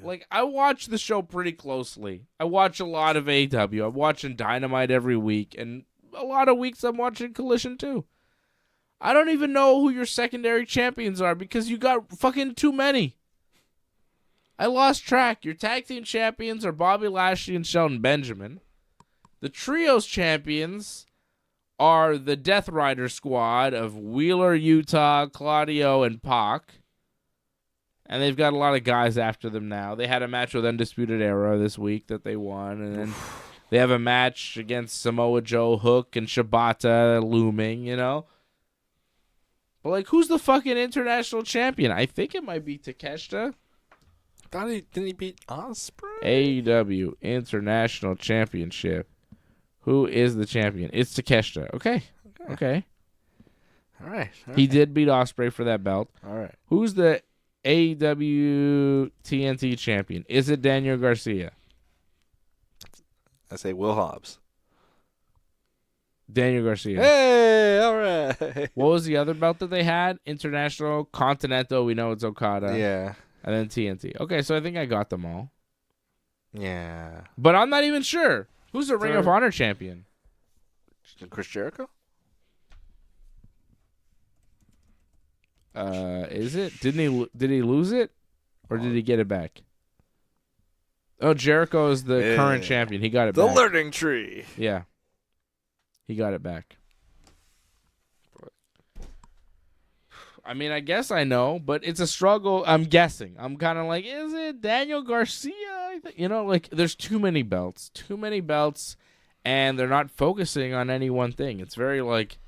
like, I watch the show pretty closely. I watch a lot of AEW. I'm watching Dynamite every week, and a lot of weeks I'm watching Collision too. I don't even know who your secondary champions are because you got fucking too many. I lost track. Your tag team champions are Bobby Lashley and Shelton Benjamin. The Trios champions are the Death Rider squad of Wheeler, Utah, Claudio, and Pac. And they've got a lot of guys after them now. They had a match with Undisputed Era this week that they won. And then they have a match against Samoa Joe, Hook, and Shibata looming, you know? But, like, who's the fucking international champion? I think it might be Takeshita. Didn't he beat Ospreay? AEW International Championship. Who is the champion? It's Takeshita. Okay. All right. He did beat Ospreay for that belt. All right. Who's the AEW TNT champion? Is it Daniel Garcia? I say Will Hobbs. Daniel Garcia. Hey, all right. What was the other belt that they had? International, Continental, we know it's Okada. Yeah. And then TNT. Okay, so I think I got them all. Yeah. But I'm not even sure. Who's the Ring of Honor champion? Chris Jericho? Is it? Did he lose it? Or did he get it back? Oh, Jericho is the current champion. He got it back. The learning tree. Yeah. He got it back. I mean, I guess I know, but it's a struggle. I'm guessing. I'm kind of like, is it Daniel Garcia? You know, like, there's too many belts. And they're not focusing on any one thing. It's very like,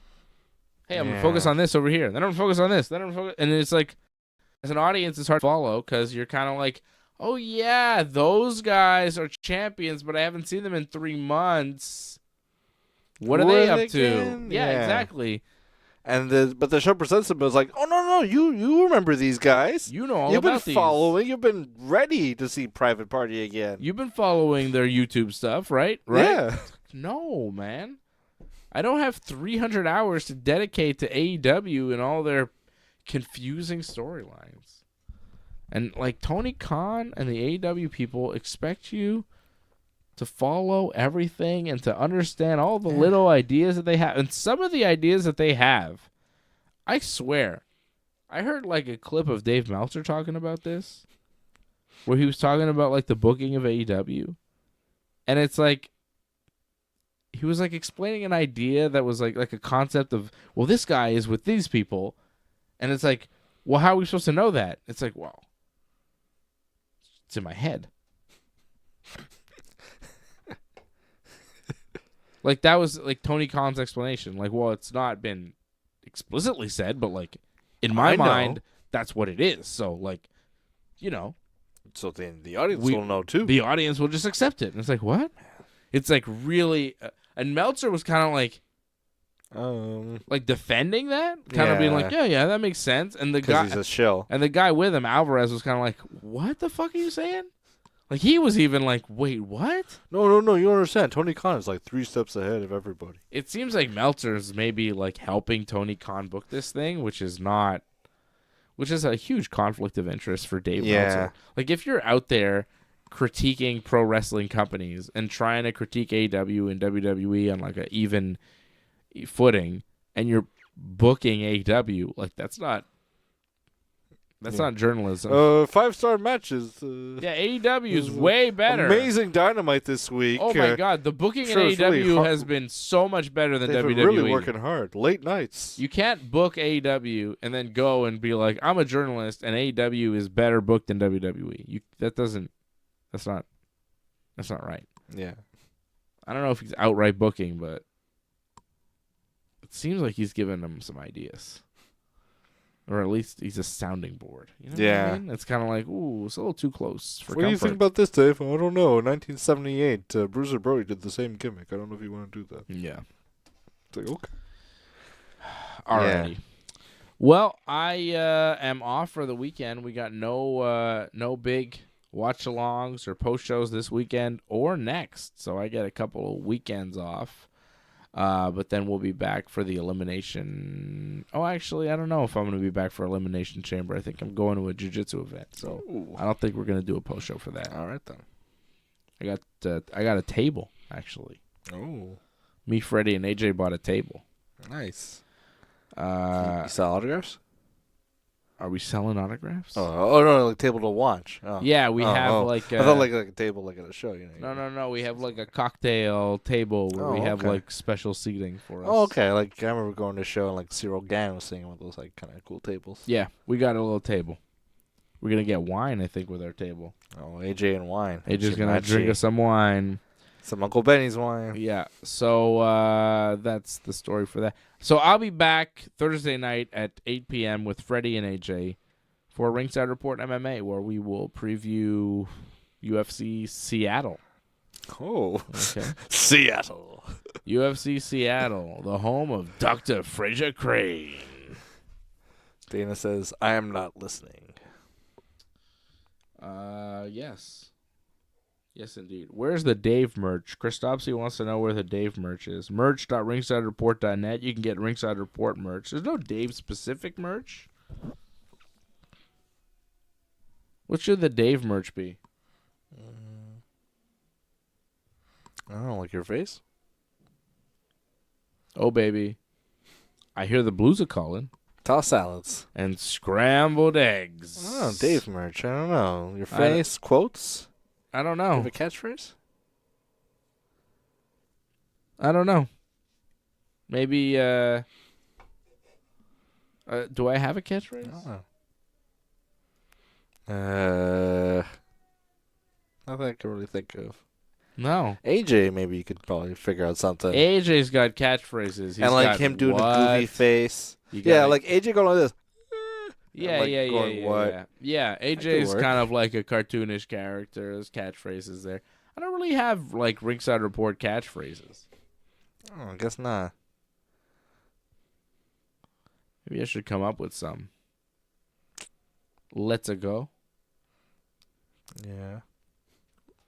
hey, I'm going to focus on this over here. Then I'm going to focus on this. Then I'm going to focus. And it's like, as an audience, it's hard to follow because you're kind of like, oh, yeah, those guys are champions, but I haven't seen them in 3 months. What are they up to? Yeah, exactly. But the show presents them as like, oh no, you remember these guys? You know all You've about been following. You've been ready to see Private Party again. You've been following their YouTube stuff, right? Yeah. No, man. I don't have 300 hours to dedicate to AEW and all their confusing storylines. And like Tony Khan and the AEW people expect you to follow everything and to understand all the little ideas that they have. And some of the ideas that they have, I swear, I heard like a clip of Dave Meltzer talking about this, where he was talking about like the booking of AEW. And it's like, he was like explaining an idea that was like a concept of, well, this guy is with these people. And it's like, well, how are we supposed to know that? It's like, well, it's in my head. Like, that was, like, Tony Khan's explanation. Like, well, it's not been explicitly said, but, like, in my mind, that's what it is. So, like, you know. So then the audience will know, too. The audience will just accept it. And it's like, what? It's, like, really... and Meltzer was kind of, like, defending that. Kind of being like, yeah, that makes sense. And the guy... he's a shill. And the guy with him, Alvarez, was kind of like, what the fuck are you saying? Like, he was even like, wait, what? No, you don't understand. Tony Khan is like 3 steps ahead of everybody. It seems like Meltzer's maybe like helping Tony Khan book this thing, which is a huge conflict of interest for Dave Meltzer. Like, if you're out there critiquing pro wrestling companies and trying to critique AEW and WWE on like an even footing, and you're booking AEW, like that's not journalism. 5-star matches. Yeah, AEW is way better. Amazing Dynamite this week. Oh my God, the booking in it's really AEW hard. has been so much better than They've WWE. been really working hard. Late nights. You can't book AEW and then go and be like, I'm a journalist and AEW is better booked than WWE. That's not right. Yeah. I don't know if he's outright booking, but it seems like he's giving them some ideas. Or at least he's a sounding board. You know what I mean? It's kind of like, ooh, it's a little too close for What do you think about this, Dave? I don't know. 1978, Bruiser Brody did the same gimmick. I don't know if you want to do that. Yeah. It's like, okay. Alrighty. Yeah. Well, I am off for the weekend. We got no big watch-alongs or post-shows this weekend or next. So I get a couple of weekends off. But then we'll be back for the Elimination. Oh, actually, I don't know if I'm going to be back for Elimination Chamber. I think I'm going to a jiu-jitsu event, so I don't think we're going to do a post show for that. All right then. I got a table actually. Oh. Me, Freddie, and AJ bought a table. Nice. You sell autographs? Are we selling autographs? Oh no, like table to watch. Oh. Yeah, we have like. I thought like a table like at a show. You know. No. We have like a cocktail table where we have like special seating for us. Oh, okay. Like I remember going to a show and like Cyril Gann was sitting with those like kind of cool tables. Yeah, we got a little table. We're gonna get wine, I think, with our table. Oh, AJ and wine. AJ's gonna drink us some wine. Some Uncle Benny's wine. Yeah. So that's the story for that. So I'll be back Thursday night at 8 p.m. with Freddie and AJ for Ringside Report MMA, where we will preview UFC Seattle. Oh. Okay. Seattle. UFC Seattle, the home of Dr. Fraser Crane. Dana says, I am not listening. Yes. Yes, indeed. Where's the Dave merch? Christopsy wants to know where the Dave merch is. Merch.ringsidereport.net. You can get Ringside Report merch. There's no Dave-specific merch. What should the Dave merch be? I don't know, like your face? Oh, baby. I hear the Blues are calling. Toss salads. And scrambled eggs. Oh, Dave merch. I don't know. Your face, quotes? I don't know. Do you have a catchphrase? I don't know. Maybe, do I have a catchphrase? I don't know. Nothing I can really think of. No. AJ, maybe you could probably figure out something. AJ's got catchphrases. He's and like got him doing what? a goofy face. Yeah, like AJ going like this. Yeah, like yeah. Yeah, AJ's kind of like a cartoonish character. There's catchphrases there. I don't really have like Ringside Report catchphrases. Oh, I guess not. Maybe I should come up with some. Let's go. Yeah.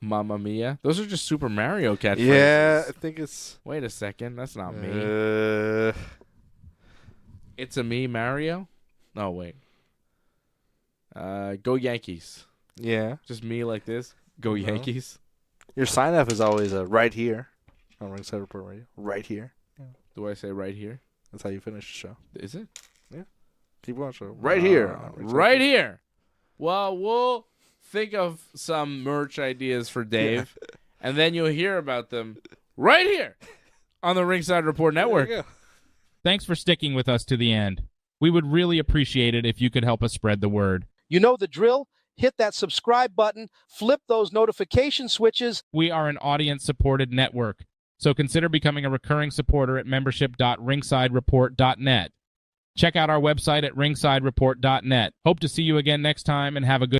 Mamma Mia. Those are just Super Mario catchphrases. Yeah, I think it's... Wait a second. That's not me. It's a me, Mario? No, wait. Go Yankees. Yeah. Just me like this. Go Yankees. Your sign-off is always right here on Ringside Report Radio. Right here. Yeah. Do I say right here? That's how you finish the show. Is it? Yeah. Keep watching. Right here. Right here. Well, we'll think of some merch ideas for Dave, and then you'll hear about them right here on the Ringside Report Network. Thanks for sticking with us to the end. We would really appreciate it if you could help us spread the word. You know the drill. Hit that subscribe button. Flip those notification switches. We are an audience-supported network, so consider becoming a recurring supporter at membership.ringsidereport.net. Check out our website at ringsidereport.net. Hope to see you again next time, and have a good